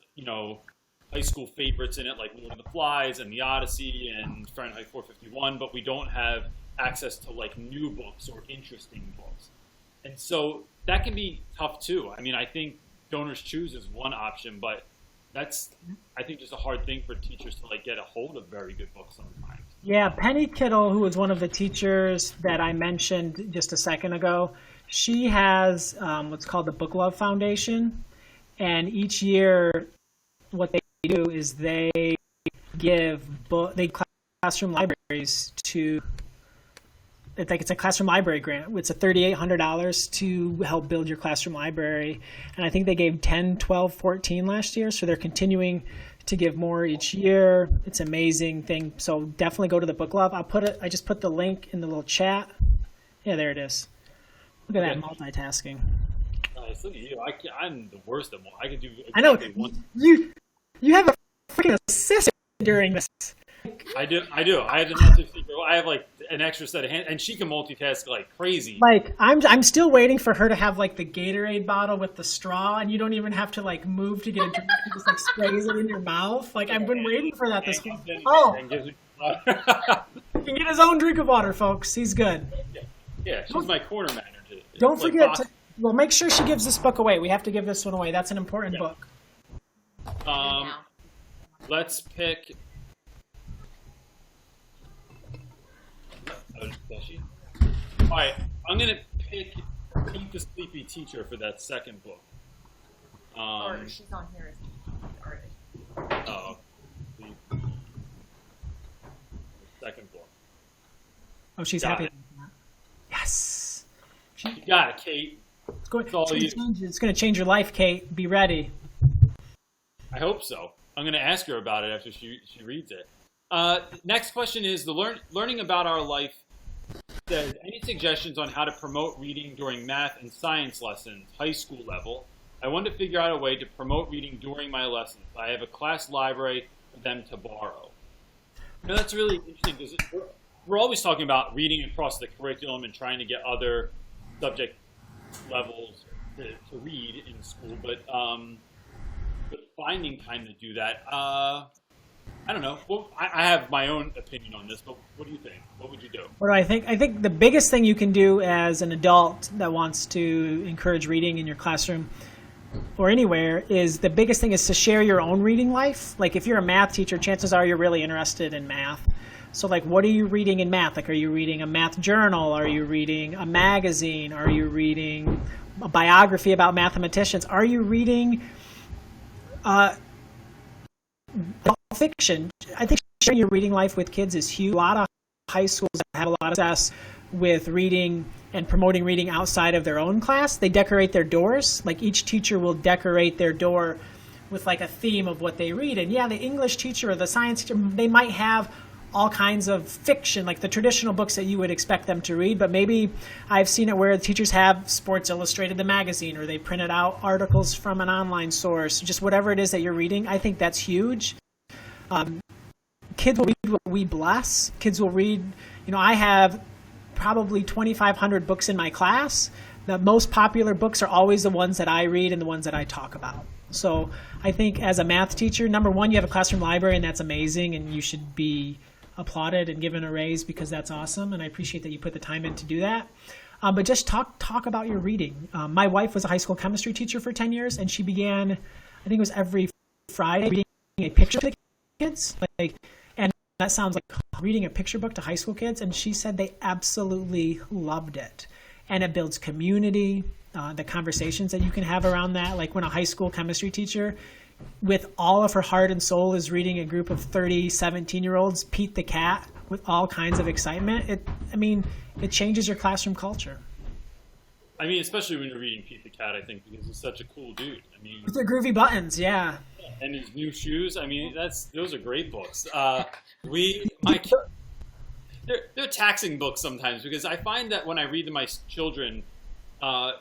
high school favorites in it, like Lord of the Flies and The Odyssey and Fahrenheit 451, but we don't have access to new books or interesting books. And so that can be tough too. I mean, I think Donors Choose is one option, but that's, I think, just a hard thing for teachers to get a hold of very good books sometimes. Yeah, Penny Kittle, who was one of the teachers that I mentioned just a second ago, she has what's called the Book Love Foundation, and each year what they do is they give classroom libraries to, it's a classroom library grant. It's a $3,800 to help build your classroom library, and I think they gave 10, 12, 14 last year, so they're continuing to give more each year. It's an amazing thing, so definitely go to the Book Love. I just put the link in the little chat. Yeah, there it is. Look at that multitasking. Nice. Look at you. I'm the worst of them. I can do exactly I know. one. You have a freaking assistant during this. I do. I have an I have an extra set of hands, and she can multitask like crazy. I'm still waiting for her to have the Gatorade bottle with the straw, and you don't even have to move to get a drink. You just sprays it in your mouth. I've been waiting for that this whole. Oh, he can get his own drink of water, folks. He's good. Yeah, she's my corner manager. Don't forget to. Well, make sure she gives this book away. We have to give this one away. That's an important book. Let's pick. All right, I'm gonna pick Pete the Sleepy Teacher for that second book. She's on here as artist. Oh, the second book. Oh, she's Got happy. it. Yes. You got it, Kate. It's going to change your life, Kate. Be ready. I hope so. I'm going to ask her about it after she reads it. Next question is, learning about our life says, any suggestions on how to promote reading during math and science lessons, high school level? I want to figure out a way to promote reading during my lessons. I have a class library for them to borrow. That's really interesting because we're always talking about reading across the curriculum and trying to get other subject levels to read in school, but finding time to do that, I don't know. Well, I have my own opinion on this, but what do you think? What would you do? What do I think? I think the biggest thing you can do as an adult that wants to encourage reading in your classroom or anywhere is the biggest thing is to share your own reading life. Like if you're a math teacher, chances are you're really interested in math. So like, what are you reading in math? Like, are you reading a math journal? Are you reading a magazine? Are you reading a biography about mathematicians? Are you reading fiction? I think sharing your reading life with kids is huge. A lot of high schools have a lot of success with reading and promoting reading outside of their own class. They decorate their doors. Like each teacher will decorate their door with like a theme of what they read. And yeah, the English teacher or the science teacher, they might have all kinds of fiction, like the traditional books that you would expect them to read, but maybe I've seen it where the teachers have Sports Illustrated, the magazine, or they printed out articles from an online source, just whatever it is that you're reading. I think that's huge. Kids will read what we bless. Kids will read, I have probably 2,500 books in my class. The most popular books are always the ones that I read and the ones that I talk about. So I think as a math teacher, number one, you have a classroom library, and that's amazing, and you should be applauded and given a raise because that's awesome, and I appreciate that you put the time in to do that. But just talk about your reading. My wife was a high school chemistry teacher for 10 years, and she began, I think it was every Friday, reading a picture to the kids. And that sounds like reading a picture book to high school kids, and she said they absolutely loved it. And it builds community, the conversations that you can have around that. Like when a high school chemistry teacher with all of her heart and soul is reading a group of 30, 17-year-olds, Pete the Cat, with all kinds of excitement, it changes your classroom culture. I mean, especially when you're reading Pete the Cat, I think, because he's such a cool dude. I mean, with their groovy buttons, yeah. And his new shoes. I mean, those are great books. They're taxing books sometimes because I find that when I read to my children, I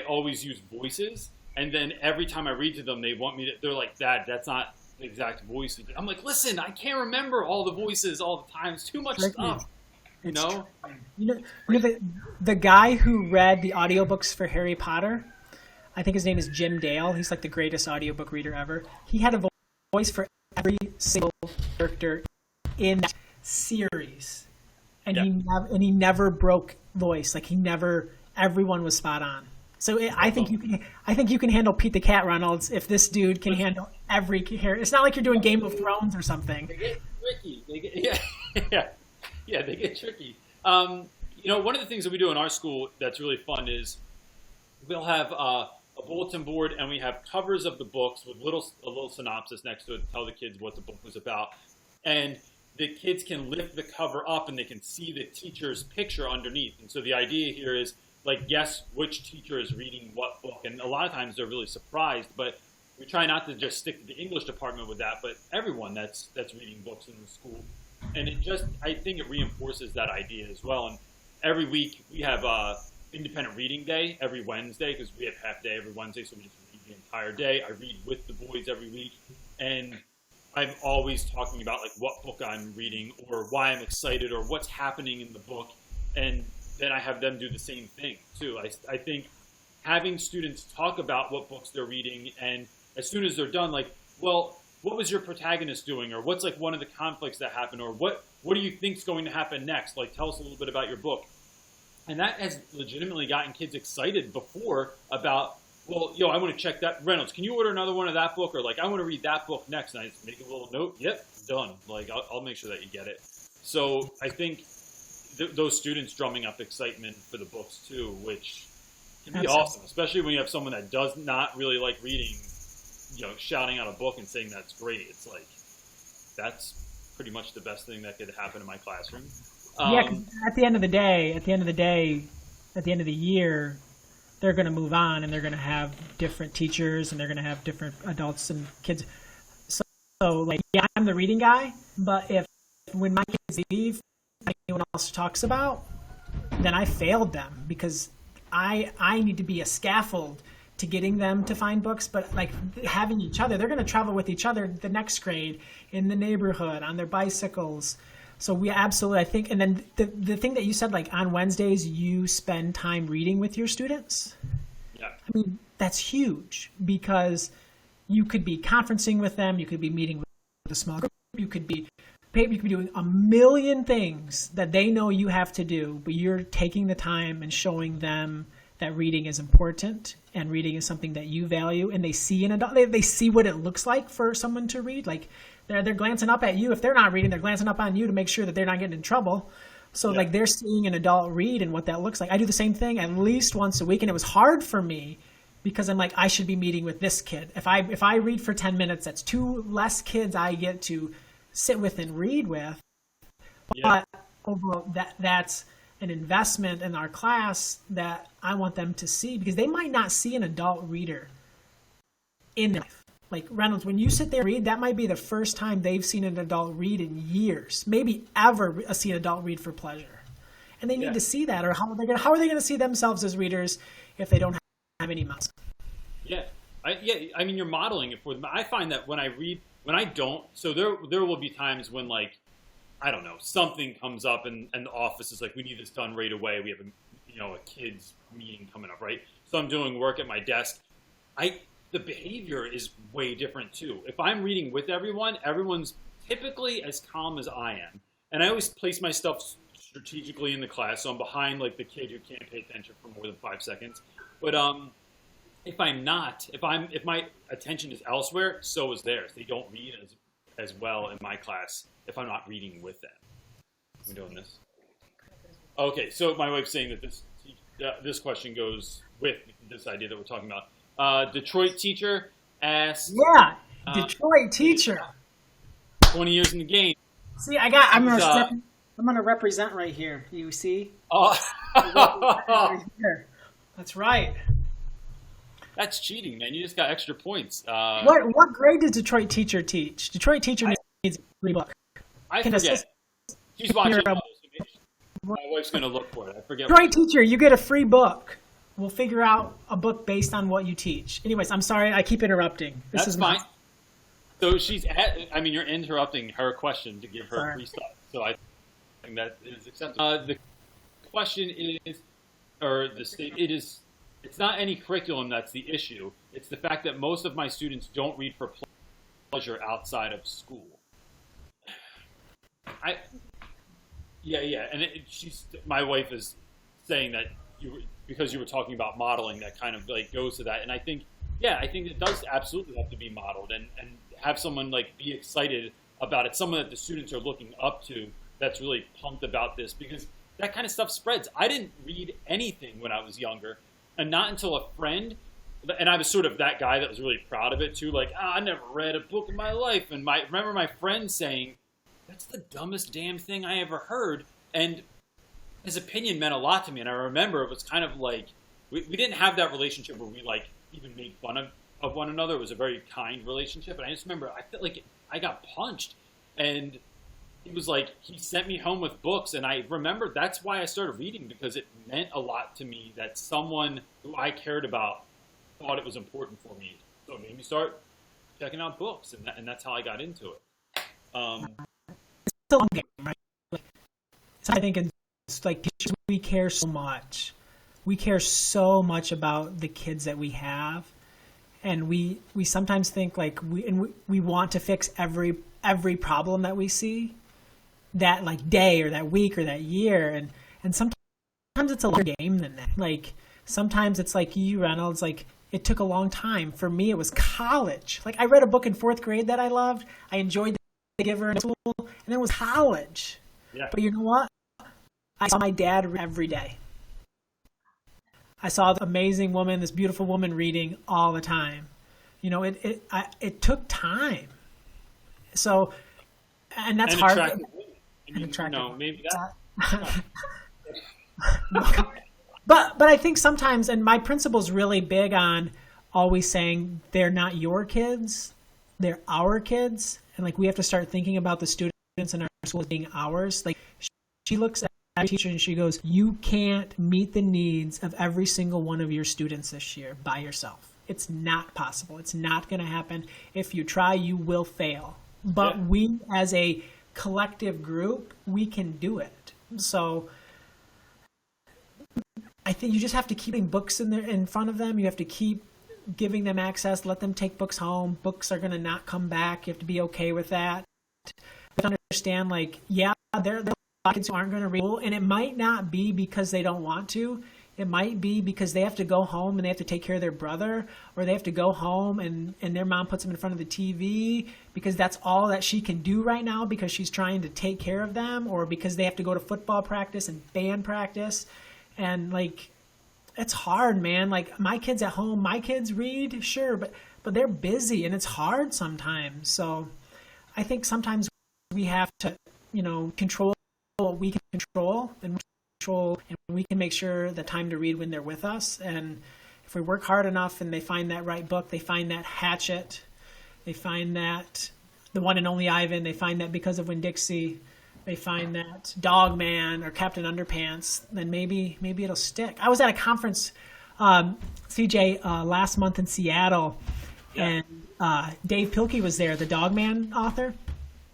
always use voices. And then every time I read to them, they're like, Dad, that's not the exact voice. I'm like, listen, I can't remember all the voices all the time. It's too much stuff. The guy who read the audiobooks for Harry Potter, I think his name is Jim Dale. He's like the greatest audiobook reader ever. He had a voice for every single character in that series. And he never broke voice. Like everyone was spot on. So I think you can handle Pete the Cat, Reynolds, if this dude can handle every character. It's not like you're doing Game of Thrones or something. They get tricky. They get tricky. One of the things that we do in our school that's really fun is we'll have a bulletin board, and we have covers of the books with a little synopsis next to it to tell the kids what the book was about. And the kids can lift the cover up, and they can see the teacher's picture underneath. And so the idea here is, guess which teacher is reading what book. And a lot of times they're really surprised, but we try not to just stick to the English department with that, but everyone that's reading books in the school. And I think it reinforces that idea as well. And every week we have independent reading day every Wednesday, because we have half day every Wednesday, so we just read the entire day. I read with the boys every week, and I'm always talking about what book I'm reading or why I'm excited or what's happening in the book. And then I have them do the same thing too. I think having students talk about what books they're reading, and as soon as they're done, what was your protagonist doing, or what's one of the conflicts that happened, or what do you think's going to happen next? Tell us a little bit about your book. And that has legitimately gotten kids excited before about, I want to check that. Reynolds, can you order another one of that book? Or I want to read that book next. And I just make a little note. Yep, done. I'll make sure that you get it. So I think those students drumming up excitement for the books too, which can be awesome, especially when you have someone that does not really like reading, shouting out a book and saying that's great. It's that's pretty much the best thing that could happen in my classroom. 'Cause at the end of the day, at the end of the year, they're going to move on, and they're going to have different teachers, and they're going to have different adults and kids. So I'm the reading guy, but when my kids leave, anyone else talks about, then I failed them, because I need to be a scaffold to getting them to find books. But having each other, they're going to travel with each other the next grade in the neighborhood on their bicycles. So we absolutely, I think, and then the thing that you said, like on Wednesdays, you spend time reading with your students. Yeah. I mean, that's huge because you could be conferencing with them. You could be meeting with a small group. You could be doing a million things that they know you have to do, but you're taking the time and showing them that reading is important and reading is something that you value, and they see an adult. They see what it looks like for someone to read. Like they're glancing up at you. If they're not reading, they're glancing up on you to make sure that they're not getting in trouble. So like they're seeing an adult read and what that looks like. I do the same thing at least once a week, and it was hard for me because I'm like, I should be meeting with this kid. If I read for 10 minutes, that's 2 less kids I get to sit with and read with. But overall, that's an investment in our class that I want them to see, because they might not see an adult reader in their life. Like Reynolds, when you sit there and read, that might be the first time they've seen an adult read in years, maybe ever see an adult read for pleasure. And they need to see that, or how are they going to see themselves as readers if they don't have any mouths? I mean, you're modeling it for them. I find that when I read, when I don't, so there will be times when, like, I don't know, something comes up and the office is like, we need this done right away. We have a kids meeting coming up, right? So I'm doing work at my desk. The behavior is way different too. If I'm reading with everyone, everyone's typically as calm as I am. And I always place my stuff strategically in the class, so I'm behind like the kid who can't pay attention for more than 5 seconds. But if I'm not, if my attention is elsewhere, so is theirs. They don't read as well in my class if I'm not reading with them. We're doing this. Okay, so my wife's saying that this question goes with this idea that we're talking about. Detroit teacher asked. Yeah, Detroit teacher. 20 years in the game. See, I'm gonna represent right here. You see? Oh. Right here. That's right. That's cheating, man. You just got extra points. What grade does Detroit teacher teach? Detroit teacher needs a free book. I forget. She's watching. My wife's going to look for it. I forget. Detroit teacher, you get a free book. We'll figure out a book based on what you teach. Anyways, I'm sorry. I keep interrupting. That's fine. So you're interrupting her question to give her free stuff. So I think that is acceptable. The question is, or the state, it's not any curriculum that's the issue. It's the fact that most of my students don't read for pleasure outside of school. And my wife is saying that because you were talking about modeling, that kind of like goes to that. And I think it does absolutely have to be modeled and have someone like be excited about it. Someone that the students are looking up to that's really pumped about this, because that kind of stuff spreads. I didn't read anything when I was younger, and not until a friend, and I was sort of that guy that was really proud of it too. Like, I never read a book in my life. And remember my friend saying, that's the dumbest damn thing I ever heard. And his opinion meant a lot to me. And I remember it was kind of like, we didn't have that relationship where we like even made fun of one another. It was a very kind relationship. And I just remember, I felt like I got punched. And it was like, he sent me home with books. And I remember that's why I started reading, because it meant a lot to me that someone who I cared about thought it was important for me. So it made me start checking out books. And that's how I got into it. It's a long game, right? So I think it's like teachers, we care so much. We care so much about the kids that we have, and we sometimes think like we want to fix every problem that we see that like day or that week or that year, and sometimes it's a longer game than that. Like sometimes it's like you, Reynolds, like it took a long time. For me, it was college. Like I read a book in 4th grade that I loved. I enjoyed The Giver in school, and then it was college. Yeah. But you know what? I saw my dad every day. I saw the amazing woman, this beautiful woman reading all the time. You know, it took time. So, and that's hard. Maybe that. But I think sometimes, and my principal's really big on always saying they're not your kids, they're our kids. And like we have to start thinking about the students in our school as being ours. Like she looks at a teacher and she goes, you can't meet the needs of every single one of your students this year by yourself. It's not possible. It's not going to happen. If you try, you will fail. But we as a collective group, we can do it. So I think you just have to keep putting books in front of them. You have to keep giving them access, let them take books home. Books are going to not come back. You have to be okay with that. You have to understand, like, yeah, there are a lot of kids who aren't going to read, and it might not be because they don't want to. It might be because they have to go home and they have to take care of their brother, or they have to go home and their mom puts them in front of the TV because that's all that she can do right now because she's trying to take care of them, or because they have to go to football practice and band practice. And, like, it's hard, man. Like, my kids at home, my kids read, sure, but they're busy and it's hard sometimes. So I think sometimes we have to, control what we can control and we can make sure the time to read when they're with us. And if we work hard enough and they find that right book, they find that Hatchet, they find that The One and Only Ivan, they find that Because of Winn-Dixie, they find that Dog Man or Captain Underpants, then maybe it'll stick. I was at a conference, CJ, last month in Seattle, and Dave Pilkey was there, the Dog Man author.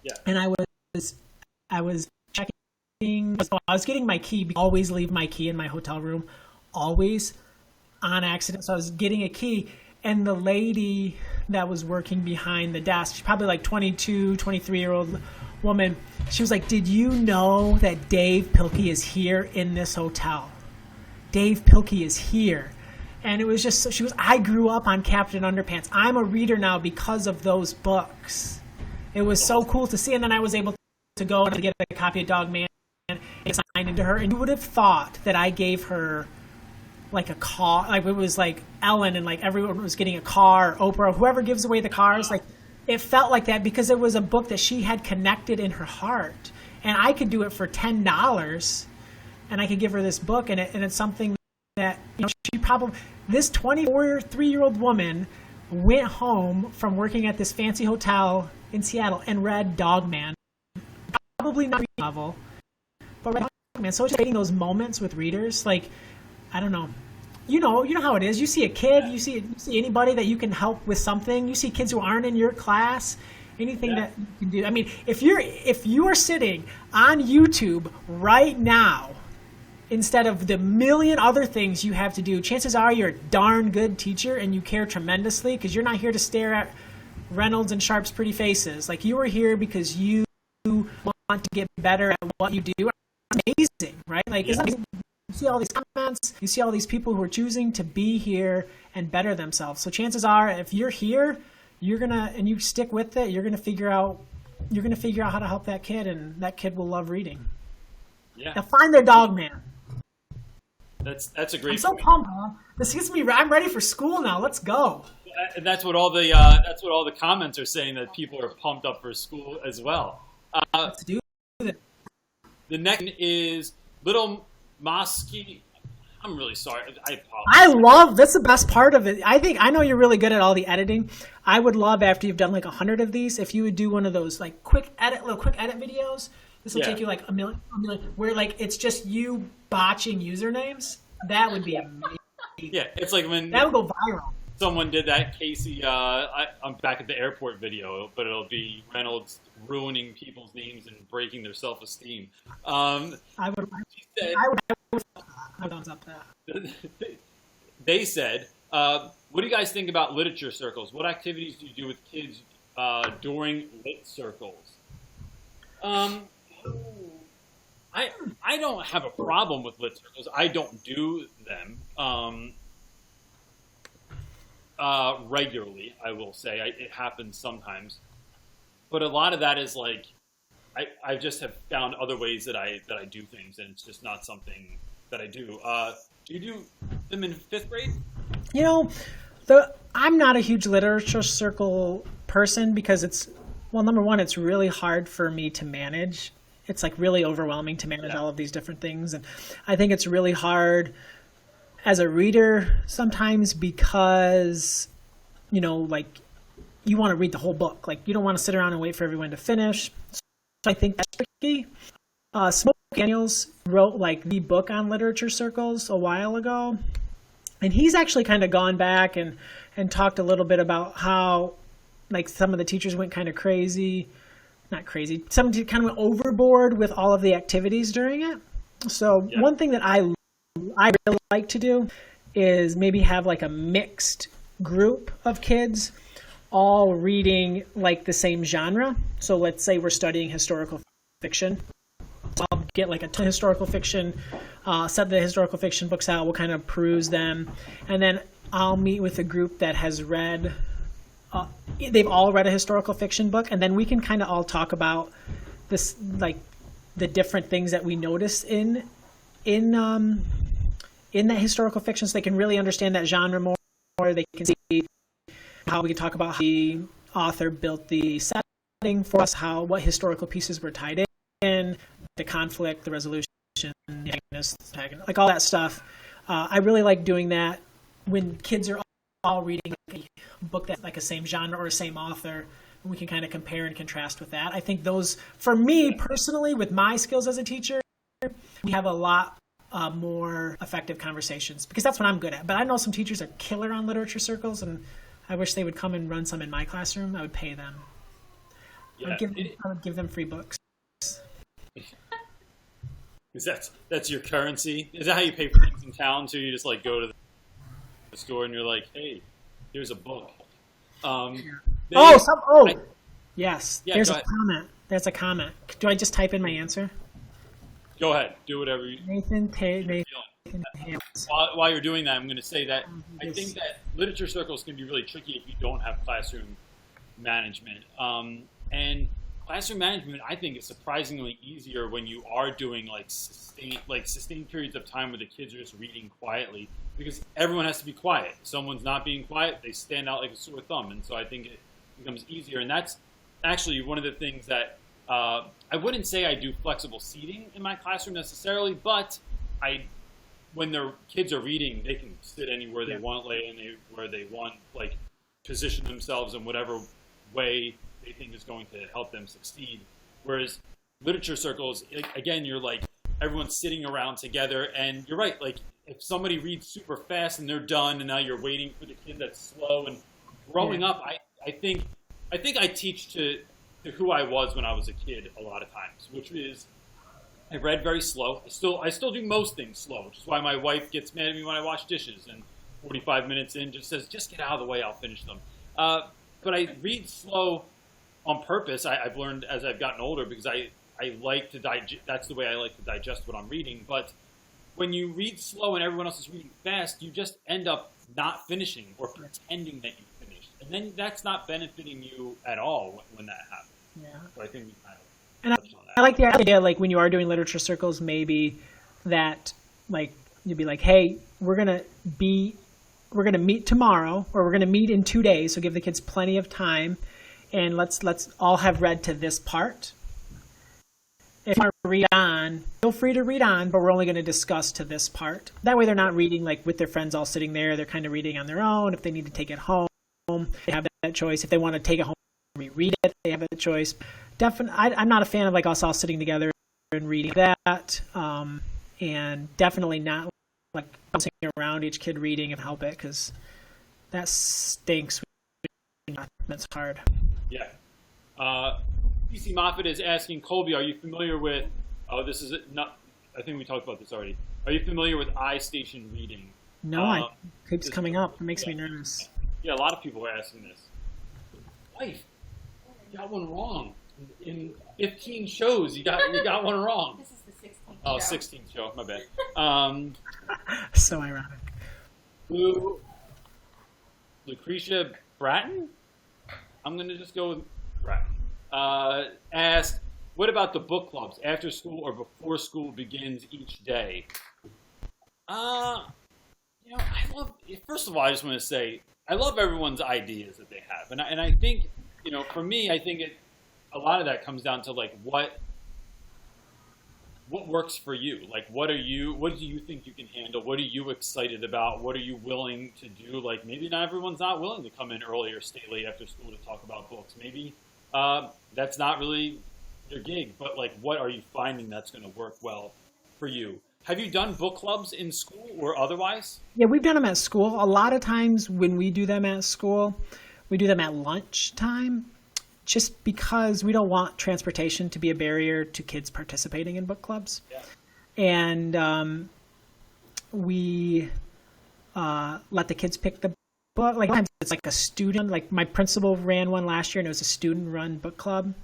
Yeah. And I was checking. I was getting my key. Always leave my key in my hotel room, always, on accident. So I was getting a key, and the lady that was working behind the desk, she's probably like 22, 23-year-old woman, she was like, "Did you know that Dave Pilkey is here in this hotel? Dave Pilkey is here." And it was just, she was, "I grew up on Captain Underpants. I'm a reader now because of those books." It was so cool to see. And then I was able to go and get a copy of Dog Man and sign into her. And you would have thought that I gave her like a car, like it was like Ellen and like everyone was getting a car, Oprah, whoever gives away the cars. Like, it felt like that because it was a book that she had connected in her heart. And I could do it for $10 and I could give her this book, and it's something that, she probably, this 23-year-old woman went home from working at this fancy hotel in Seattle and read Dog Man. Probably not a novel, but read Dog Man. So it's just taking those moments with readers. Like, I don't know. You know how it is. You see a kid, you see anybody that you can help with something. You see kids who aren't in your class, anything that you can do. I mean, if you are sitting on YouTube right now, instead of the million other things you have to do, chances are you're a darn good teacher and you care tremendously, because you're not here to stare at Reynolds and Sharp's pretty faces. Like, you are here because you want to get better at what you do. It's amazing, right? Like, isn't it amazing? You see all these comments, you see all these people who are choosing to be here and better themselves. So chances are, if you're here, and you stick with it, you're gonna figure out how to help that kid, and that kid will love reading. Yeah. Now find their Dog Man. That's a great. I'm so pumped, huh? This gets me. I'm ready for school now. Let's go. That's what all the comments are saying, that people are pumped up for school as well. Let's do it. The next is Little Mosky. I'm really sorry. I apologize. I love, that's the best part of it. I know you're really good at all the editing. I would love, after you've done like 100 of these, if you would do one of those like little quick edit videos. This will take you like a million, where like it's just you botching usernames. That would be amazing. Yeah, it's like when that would go viral. Someone did that Casey, I'm back at the airport video, but it'll be Reynolds ruining people's names and breaking their self-esteem. I would thumbs up that. They said, what do you guys think about literature circles? What activities do you do with kids during lit circles? I don't have a problem with lit circles. I don't do them regularly, I will say. It happens sometimes. But a lot of that is like, I just have found other ways that I do things, and it's just not something that I do. Do you do them in 5th grade? I'm not a huge literature circle person because number one, it's really hard for me to manage. It's like really overwhelming to manage all of these different things. And I think it's really hard as a reader sometimes because, like you want to read the whole book. Like you don't want to sit around and wait for everyone to finish. So I think that's tricky. Smoke Daniels wrote like the book on literature circles a while ago. And he's actually kind of gone back and talked a little bit about how like some of the teachers went kind of crazy not crazy. Some kind of went overboard with all of the activities during it. So one thing that I really like to do is maybe have like a mixed group of kids all reading like the same genre. So let's say we're studying historical fiction. So I'll get like a historical fiction, set the historical fiction books out. We'll kind of peruse them. And then I'll meet with a group that has read, they've all read a historical fiction book. And then we can kind of all talk about this, like the different things that we notice in that historical fiction, so they can really understand that genre more. They can see how we can talk about how the author built the setting for us, what historical pieces were tied in, the conflict, the resolution, the antagonist, like all that stuff. I really like doing that when kids are all reading a book that's like a same genre or a same author, and we can kind of compare and contrast with that. I think those, for me personally, with my skills as a teacher, we have a lot more effective conversations, because that's what I'm good at. But I know some teachers are killer on literature circles, and I wish they would come and run some in my classroom. I would pay them. Yeah. I would give them free books. Because that's your currency. Is that how you pay for things in town? So you just like go to the store and you're like, hey, here's a book. Yes. Yeah, there's a comment. There's a comment. Do I just type in my answer? Go ahead. Do whatever you. Nathan. While you're doing that, I'm going to say that I think that literature circles can be really tricky if you don't have classroom management. And classroom management, I think, is surprisingly easier when you are doing sustained periods of time where the kids are just reading quietly, because everyone has to be quiet. If someone's not being quiet, they stand out like a sore thumb. And so I think it becomes easier. And that's actually one of the things that I wouldn't say I do flexible seating in my classroom necessarily, but when their kids are reading, they can sit anywhere they want, lay where they want, like position themselves in whatever way they think is going to help them succeed. Whereas literature circles, again, you're like, everyone's sitting around together, and you're right, like if somebody reads super fast and they're done, and now you're waiting for the kid that's slow. And growing up, I think I teach to who I was when I was a kid a lot of times, which is I read very slow. I still do most things slow, which is why my wife gets mad at me when I wash dishes, and 45 minutes in just says, just get out of the way, I'll finish them. But I read slow on purpose. I've learned as I've gotten older, because I like to digest. That's the way I like to digest what I'm reading. But when you read slow and everyone else is reading fast, you just end up not finishing or pretending that you finished. And then that's not benefiting you at all when that happens. Yeah. So I think we kind of touched on that. I like the idea, like when you are doing literature circles, maybe that like you'd be like, hey, we're gonna meet tomorrow, or we're gonna meet in 2 days, so give the kids plenty of time, and let's all have read to this part. If you want to read on, feel free to read on, but we're only going to discuss to this part. That way they're not reading like with their friends all sitting there. They're kind of reading on their own. If they need to take it home, they have that choice. If they want to take it home and reread it, they have that choice. I'm not a fan of like us all sitting together and reading that, and definitely not like bouncing around each kid reading and help it, because that stinks. That's hard. Yeah. PC Moffitt is asking, Colby, are you familiar with, I think we talked about this already. Are you familiar with iStation reading? No, it keeps coming up. It makes me nervous. Yeah, a lot of people are asking this. Wife, you got one wrong. In 15 shows, you got one wrong. This is the 16th show. Oh, 16th show, my bad. So ironic. Lucretia Bratton? I'm going to just go with Bratton. Asked, what about the book clubs after school or before school begins each day? First of all, I just want to say, I love everyone's ideas that they have. And I think, for me, I think a lot of that comes down to like, what works for you? Like, what do you think you can handle? What are you excited about? What are you willing to do? Like, maybe not everyone's not willing to come in early or stay late after school to talk about books. Maybe that's not really your gig, but like, what are you finding that's going to work well for you? Have you done book clubs in school or otherwise? Yeah, we've done them at school. A lot of times when we do them at school, we do them at lunchtime. just because we don't want transportation to be a barrier to kids participating in book clubs. Yeah. And we let the kids pick the book. Like sometimes it's like a student, like my principal ran one last year, and it was a student-run book club,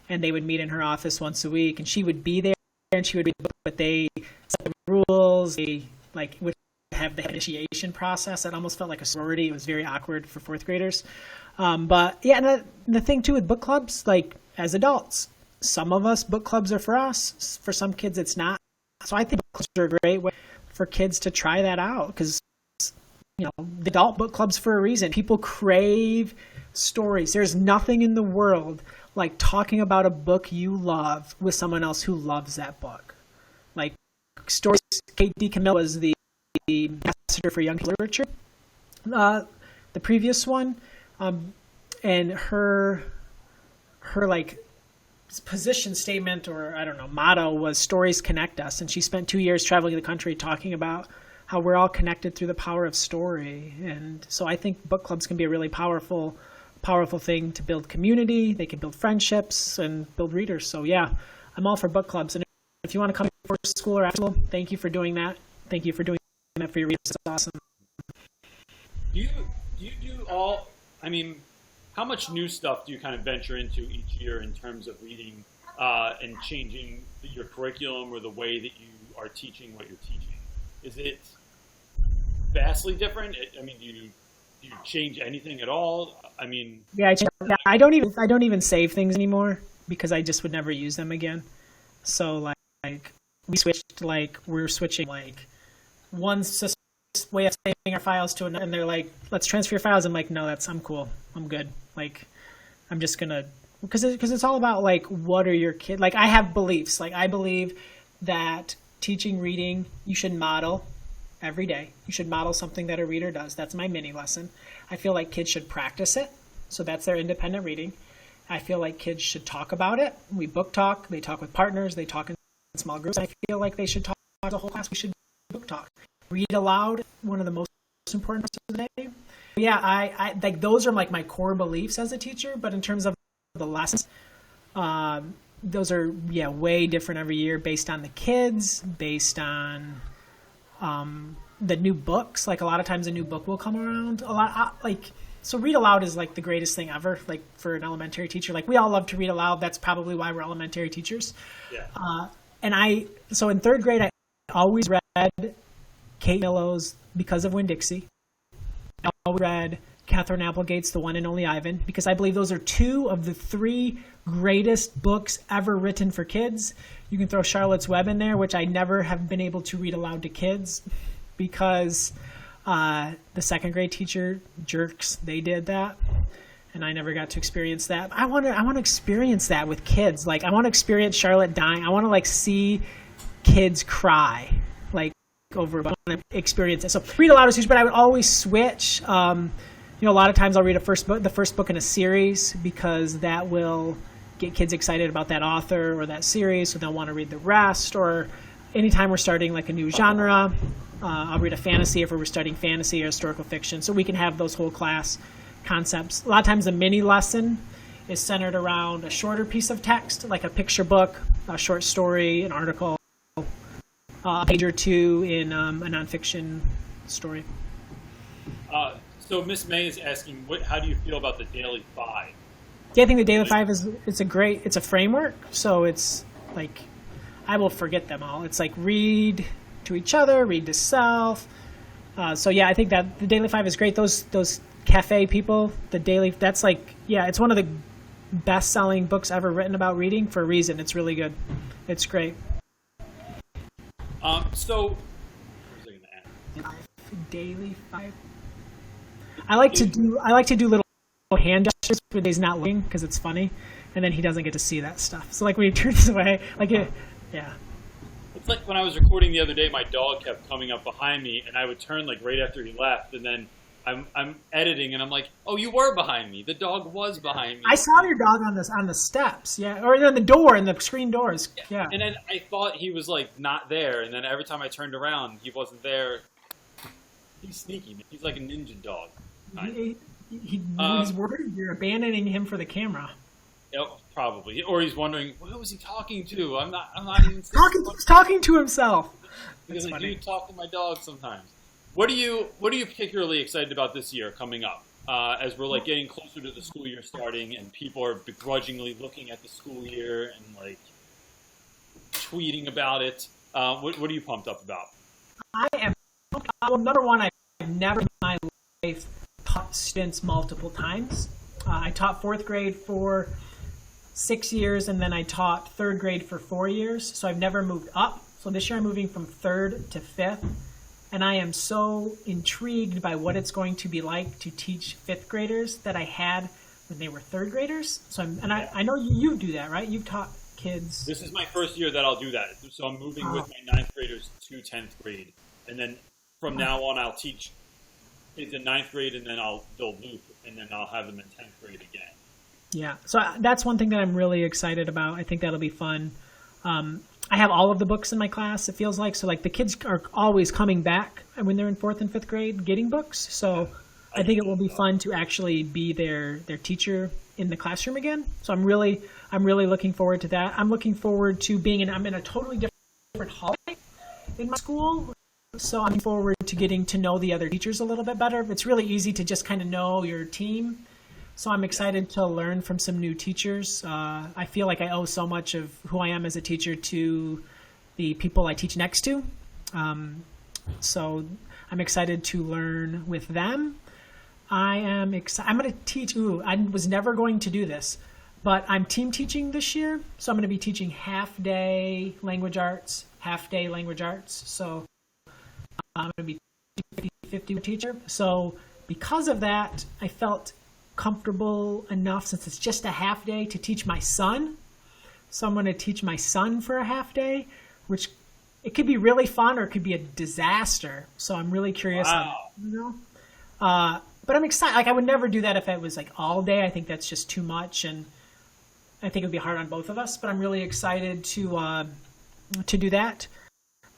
and they would meet in her office once a week, and she would be there and she would read the book, but they set the rules. They like would have the initiation process. It almost felt like a sorority. It was very awkward for fourth graders. But yeah, and the thing too with book clubs, like as adults, some of us book clubs are for us. For some kids, it's not. So I think book clubs are a great way for kids to try that out, because the adult book clubs for a reason. People crave stories. There's nothing in the world like talking about a book you love with someone else who loves that book. Like stories. Kate DeCamillo was the ambassador for young literature, the previous one, and her like position statement, or I don't know, motto was "Stories connect us," and she spent 2 years traveling the country talking about how we're all connected through the power of story. And so I think book clubs can be a really powerful thing to build community. They can build friendships and build readers. So yeah, I'm all for book clubs. And if you want to come before school or after school, thank you for doing that. Thank you for doing that for your readers. It's awesome. Do you do all, I mean, how much new stuff do you kind of venture into each year in terms of reading and changing your curriculum or the way that you are teaching what you're teaching? Is it vastly different? I mean, do you change anything at all? I mean, I don't even save things anymore because I just would never use them again. So like we're switching like one system way of saving our files to another, and they're like, let's transfer your files. I'm like, no, I'm cool. I'm good. Like, I'm just gonna, because it's all about like, what are your kids, like I have beliefs. Like I believe that teaching reading, you should model every day. You should model something that a reader does. That's my mini lesson. I feel like kids should practice it. So that's their independent reading. I feel like kids should talk about it. We book talk. They talk with partners. They talk in small groups. I feel like they should talk the whole class. We should book talk. Read aloud, one of the most important parts of the day. Yeah, I like those are like my core beliefs as a teacher. But in terms of the lessons, those are way different every year based on the kids, based on the new books. Like a lot of times a new book will come around. So read aloud is like the greatest thing ever. Like for an elementary teacher, like we all love to read aloud. That's probably why we're elementary teachers. Yeah. So in third grade, I always read Kate Millow's Because of Winn-Dixie. I always read Catherine Applegate's The One and Only Ivan, because I believe those are two of the three greatest books ever written for kids. You can throw Charlotte's Web in there, which I never have been able to read aloud to kids because the second grade teacher jerks, they did that, and I never got to experience that. I want to experience that with kids. Like I want to experience Charlotte dying. I want to like see kids cry like over. I want to experience it. So read aloud is huge, but I would always switch. A lot of times I'll read the first book in a series, because that will get kids excited about that author or that series, so they'll want to read the rest. Or anytime we're starting like a new genre, I'll read a fantasy if we're studying fantasy or historical fiction, so we can have those whole class concepts. A lot of times the mini lesson is centered around a shorter piece of text, like a picture book, a short story, an article, a page or two in a nonfiction story. So Miss May is asking, how do you feel about the Daily Five? Yeah, I think the Daily Five it's a framework. So it's like, I will forget them all. It's like read to each other, read to self. So yeah, I think that the Daily Five is great. Those cafe people, that's like, yeah, it's one of the best-selling books ever written about reading for a reason. It's really good. It's great. So, what was I going to ask? Daily Five. I like to do little hand gestures when he's not looking, because it's funny, and then he doesn't get to see that stuff. So like when he turns away, yeah. It's like when I was recording the other day, my dog kept coming up behind me, and I would turn like right after he left, and then I'm editing, and I'm like, oh, you were behind me. The dog was behind me. I saw your dog on the steps, yeah, or in the door, in the screen doors, yeah. And then I thought he was like not there, and then every time I turned around, he wasn't there. He's sneaky. He's like a ninja dog. He's worried you're abandoning him for the camera. Yep, probably. Or he's wondering, who was he talking to? I'm not even He's talking to himself. because That's I funny. do talk to my dog sometimes. What are you particularly excited about this year coming up? As we're like getting closer to the school year starting, and people are begrudgingly looking at the school year and like tweeting about it. What are you pumped up about? I am, well, number one, I've never in my life taught students multiple times. I taught fourth grade for 6 years, and then I taught third grade for 4 years. So I've never moved up. So this year I'm moving from third to fifth. And I am so intrigued by what it's going to be like to teach fifth graders that I had when they were third graders. So I know you do that, right? You've taught kids. This is my first year that I'll do that. So I'm moving with my ninth graders to 10th grade. And then from now on, I'll teach kids in ninth grade, and then they'll loop, and then I'll have them in 10th grade again. Yeah, so that's one thing that I'm really excited about. I think that'll be fun. I have all of the books in my class, it feels like. So like the kids are always coming back when they're in fourth and fifth grade getting books. So I think it will be fun to actually be their teacher in the classroom again. So I'm really looking forward to that. I'm looking forward to I'm in a totally different hallway in my school. So I'm looking forward to getting to know the other teachers a little bit better. It's really easy to just kind of know your team. So I'm excited to learn from some new teachers. I feel like I owe so much of who I am as a teacher to the people I teach next to. So I'm excited to learn with them. I'm going to teach. I was never going to do this, but I'm team teaching this year. So I'm going to be teaching half-day language arts, half-day language arts. So I'm going to be 50-50 teacher. So because of that, I felt comfortable enough, since it's just a half day, to teach my son. So I'm going to teach my son for a half day, which it could be really fun or it could be a disaster. So I'm really curious. Wow. But I'm excited. Like I would never do that if it was like all day. I think that's just too much, and I think it would be hard on both of us. But I'm really excited to do that.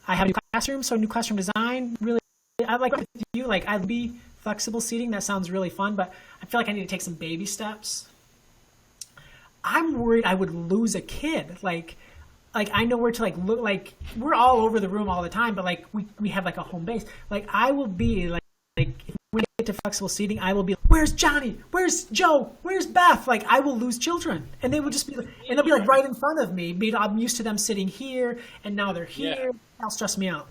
I have a new classroom, so new classroom design. Really, I like with you. Like I'd be flexible seating. That sounds really fun, but I feel like I need to take some baby steps. I'm worried I would lose a kid. Like I know where to like look. Like we're all over the room all the time, but like we have like a home base. Like I will be like if we get to flexible seating, I will be. Where's Johnny? Where's Joe? Where's Beth? Like I will lose children, and they will just be, and they'll be like right in front of me. I'm used to them sitting here, and now they're here. Yeah. That'll stress me out.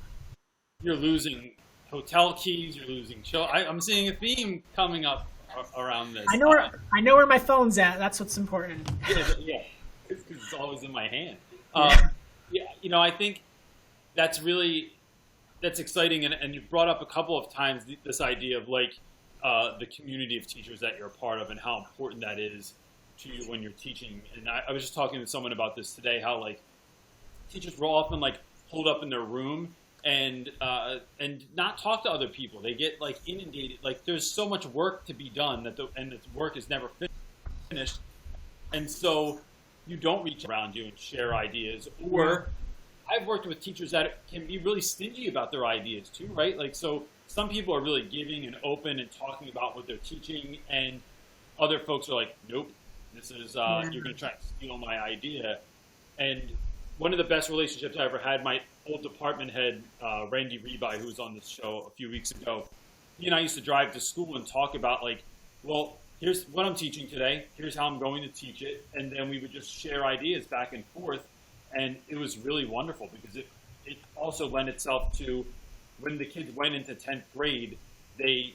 You're losing hotel keys. You're losing children. I'm seeing a theme coming up around this. I know where my phone's at. That's what's important. Yeah, because it's always in my hand. Yeah, I think that's exciting, and you brought up a couple of times this idea of like the community of teachers that you're a part of and how important that is to you when you're teaching. And I was just talking to someone about this today, how like teachers will often like hold up in their room and not talk to other people. They get like inundated. Like there's so much work to be done and the work is never finished, and so you don't reach around you and share ideas. Or I've worked with teachers that can be really stingy about their ideas too, right? Like so some people are really giving and open and talking about what they're teaching, and other folks are like, nope, this is you're going to try and steal my idea. And one of the best relationships I ever had, my old department head, Randy Rebai, who was on this show a few weeks ago, he and I used to drive to school and talk about like, well, here's what I'm teaching today, here's how I'm going to teach it, and then we would just share ideas back and forth, and it was really wonderful because it also lent itself to when the kids went into 10th grade, it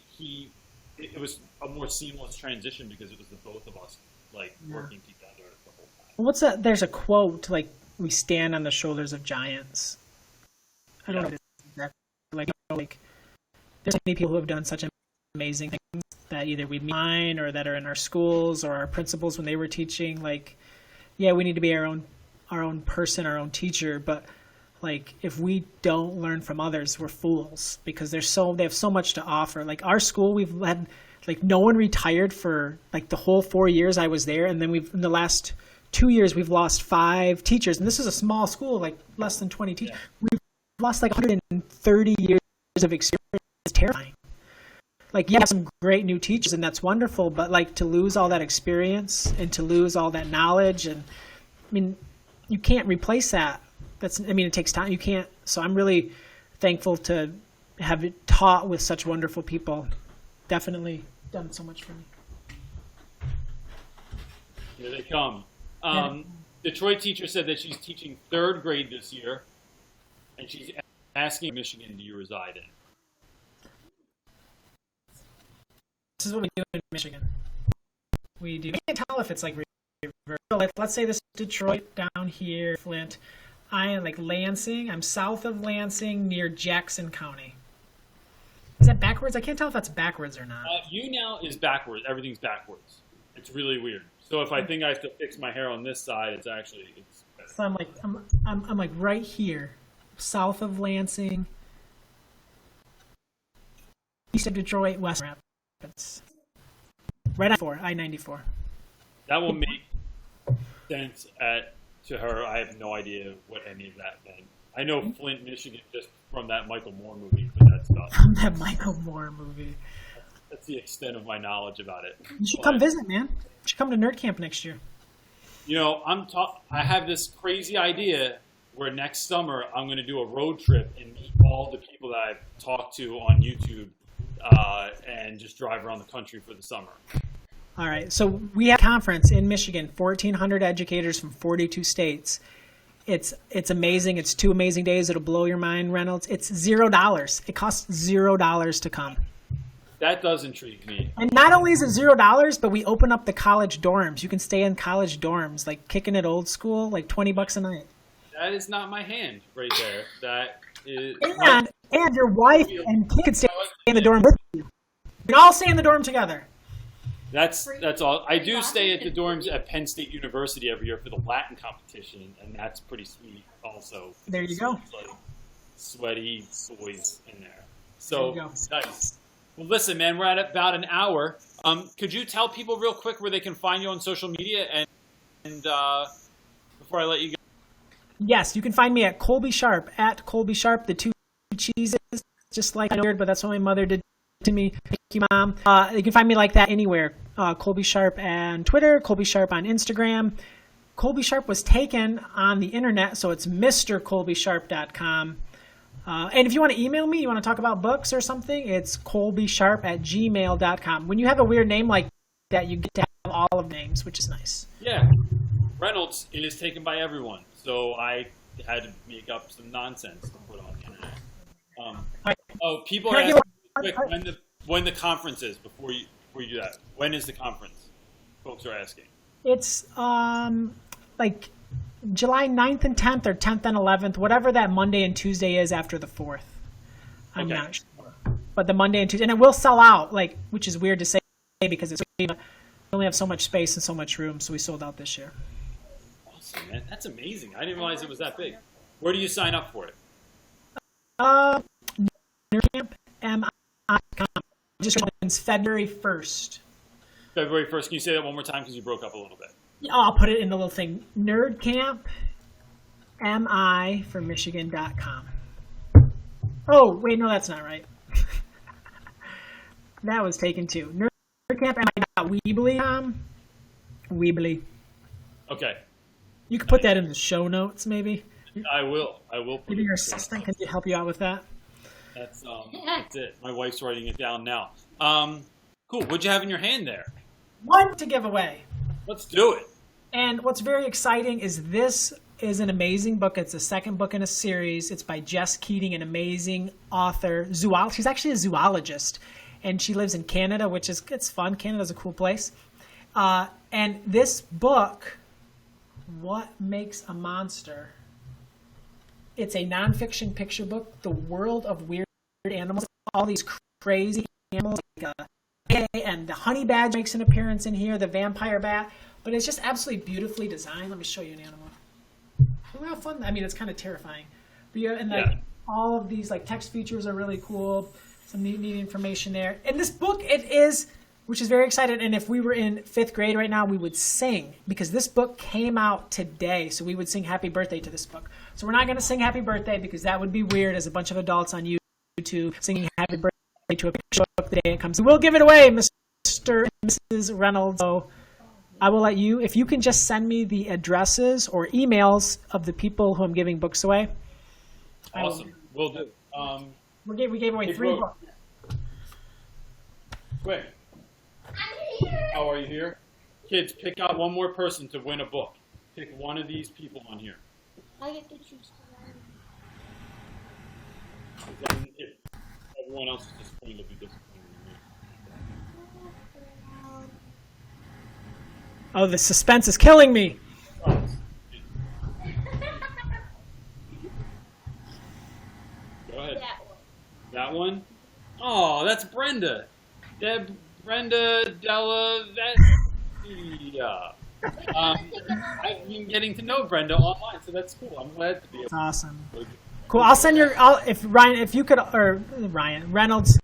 was a more seamless transition because it was the both of us like working together the whole time. What's that? There's a quote like, "We stand on the shoulders of giants." I don't know like there's so many people who have done such amazing things that either we mine or that are in our schools or our principals when they were teaching. Like, yeah, we need to be our own person, our own teacher, but like if we don't learn from others, we're fools because they have so much to offer. Like our school, we've had like no one retired for like the whole 4 years I was there, and then in the last 2 years we've lost 5 teachers, and this is a small school, like less than 20 teachers. Yeah. We've lost like 130 years of experience. It's terrifying. like, you have some great new teachers, and that's wonderful, but like to lose all that experience and to lose all that knowledge, and I mean, you can't replace that. It takes time. You can't. So I'm really thankful to have it taught with such wonderful people. Definitely done so much for me. Here they come. Detroit teacher said that she's teaching 3rd grade this year, and she's asking, Michigan do you reside in? This is what we do in Michigan. We do. I can't tell if it's like reverse. Let's say this is Detroit down here, Flint. I am like Lansing. I'm south of Lansing near Jackson County. Is that backwards? I can't tell if that's backwards or not. You now is backwards. Everything's backwards. It's really weird. So if I think I have to fix my hair on this side, it's better. So I'm like right here, south of Lansing, east of Detroit, west of Rapids. Right on I-94. That will make sense to her. I have no idea what any of that meant. I know Flint, Michigan, just from that Michael Moore movie, but that's not. From that Michael Moore movie. That's the extent of my knowledge about it. You should come visit, man. You should come to Nerd Camp next year. You know, I have this crazy idea where next summer I'm going to do a road trip and meet all the people that I've talked to on YouTube and just drive around the country for the summer. All right. So we have a conference in Michigan, 1,400 educators from 42 states. It's amazing. It's 2 amazing days. It'll blow your mind, Reynolds. It's $0. It costs $0 to come. That does intrigue me. And not only is it $0, but we open up the college dorms. You can stay in college dorms, like kicking it old school, like $20 a night. That is not my hand right there. That is. And your wife and kid can stay in the dorm with you. We can all stay in the dorm together. That's all. I do stay at the dorms at Penn State University every year for the Latin competition, and that's pretty sweet also. There you go. Like sweaty boys in there. So there you go. Nice. Well, listen, man, we're at about an hour. Could you tell people real quick where they can find you on social media and before I let you go? Yes, you can find me at Colby Sharp, at Colby Sharp, the 2 cheeses, just like I weird, but that's what my mother did to me. Thank you, Mom. You can find me like that anywhere. Colby Sharp on Twitter, Colby Sharp on Instagram. Colby Sharp was taken on the internet, so it's MrColbySharp.com. And if you want to email me, you want to talk about books or something, it's colbysharp@gmail.com. When you have a weird name like that, you get to have all of names, which is nice. Yeah. Reynolds is taken by everyone, so I had to make up some nonsense to put on the internet. People are asking quick when the conference is before you do that. When is the conference? Folks are asking. It's like July 9th and 10th or 10th and 11th, whatever that Monday and Tuesday is after the 4th. I'm not sure. But the Monday and Tuesday, and it will sell out, like, which is weird to say because we only have so much space and so much room, so we sold out this year. Awesome, man. That's amazing. I didn't realize it was that big. Where do you sign up for it? NerdCamp.com. Just opens February 1st. February 1st. Can you say that one more time because you broke up a little bit? I'll put it in the little thing. NerdCamp, MI for Michigan.com. Oh, wait, no, that's not right. That was taken too. NerdCampMI.weebly.com. Weebly. Okay. You could put that in the show notes, maybe. I will. Put maybe your assistant can help you out with that. That's it. My wife's writing it down now. Cool. What'd you have in your hand there? One to give away. Let's do it. And what's very exciting is this is an amazing book. It's the second book in a series. It's by Jess Keating, an amazing author. She's actually a zoologist, and she lives in Canada, which is it's fun. Canada's a cool place. And this book, What Makes a Monster? It's a nonfiction picture book. The world of weird animals. All these crazy animals, like and the honey badger makes an appearance in here. The vampire bat. But it's just absolutely beautifully designed. Let me show you an animal. Look how fun. I mean, it's kind of terrifying. But all of these like text features are really cool. Some neat information there. And this book, it is, which is very exciting. And if we were in 5th grade right now, we would sing because this book came out today. So we would sing happy birthday to this book. So we're not going to sing happy birthday because that would be weird as a bunch of adults on YouTube singing happy birthday to a picture book the day it comes. We'll give it away, Mr. and Mrs. Reynolds. So I will let you, if you can just send me the addresses or emails of the people who I'm giving books away. Awesome. We'll do. We gave away 3 books. Quick. I'm here. How are you here? Kids, pick out one more person to win a book. Pick one of these people on here. I get to choose one. Then if everyone else is disappointed, will be disappointed in me. Oh, the suspense is killing me. Go ahead. That one. That one? Oh, that's Brenda. Brenda Della Vestia. I've been getting to know Brenda online, so that's cool. I'm glad to be able That's awesome. Cool. I'll send your. If you could, or Reynolds,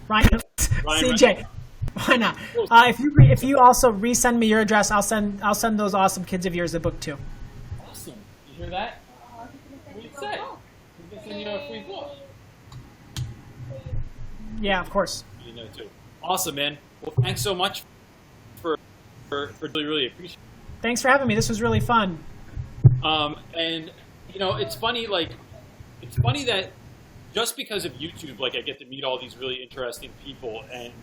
CJ. Why not? If you also resend me your address, I'll send those awesome kids of yours a book too. Awesome. You hear that? What do you say? We can send you a free book. Yeah, of course. You know too. Awesome, man. Well, thanks so much for really appreciate it. Thanks for having me. This was really fun. And you know, it's funny that just because of YouTube, like I get to meet all these really interesting people, and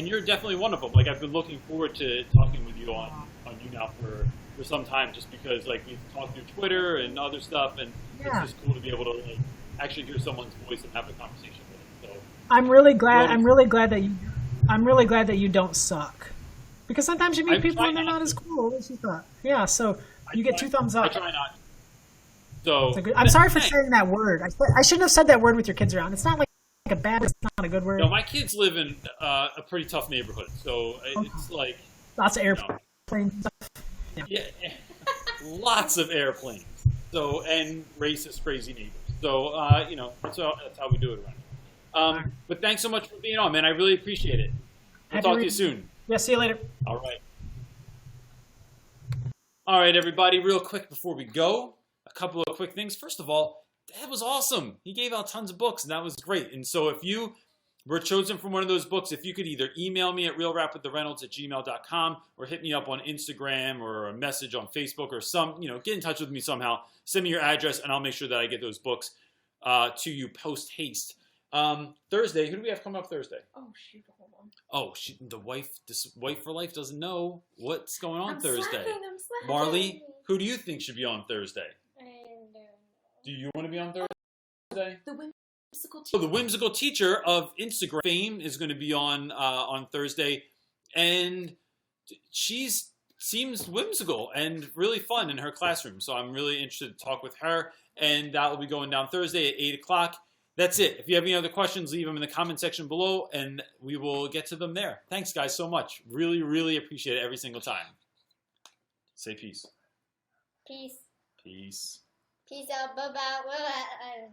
you're definitely one of them. Like I've been looking forward to talking with you on you now for some time, just because like we've talked through Twitter and other stuff, and Yeah. it's just cool to be able to like actually hear someone's voice and have a conversation with them. So I'm really glad that you don't suck. Because sometimes you meet I people try and they're not not to. as cool as you thought. Yeah, so you get 2 thumbs I up. try not. So I'm sorry for saying that word. I shouldn't have said that word with your kids around. It's not like a bad word. It's not a good word. No, my kids live in a pretty tough neighborhood, so it's like Lots of you know, airplane stuff. yeah, lots of airplanes. So and racist, crazy neighbors. So you know, that's how we do it around here. But thanks so much for being on, man. I really appreciate it. We'll talk to you soon. Yeah, see you later. All right. All right, everybody. Real quick before we go, a couple of quick things. First of all, Dad was awesome. He gave out tons of books, and that was great. And so if you were chosen from one of those books, if you could either email me at realrapwiththereynolds@gmail.com or hit me up on Instagram or a message on Facebook or get in touch with me somehow. Send me your address, and I'll make sure that I get those books to you post haste. Thursday, who do we have coming up Thursday? Oh shoot, hold on. Oh, this wife for life doesn't know what's going on I'm Thursday. slacking, I'm slacking. Marley, who do you think should be on Thursday? And Do you want to be on Thursday? the whimsical So the whimsical teacher of Instagram fame is going to be on Thursday, and seems whimsical and really fun in her classroom. So I'm really interested to talk with her, and that will be going down Thursday at 8 o'clock. That's it. If you have any other questions, leave them in the comment section below, and we will get to them there. Thanks, guys, so much. Really, really appreciate it every single time. Say peace. Peace. Peace. Peace out. Bye bye.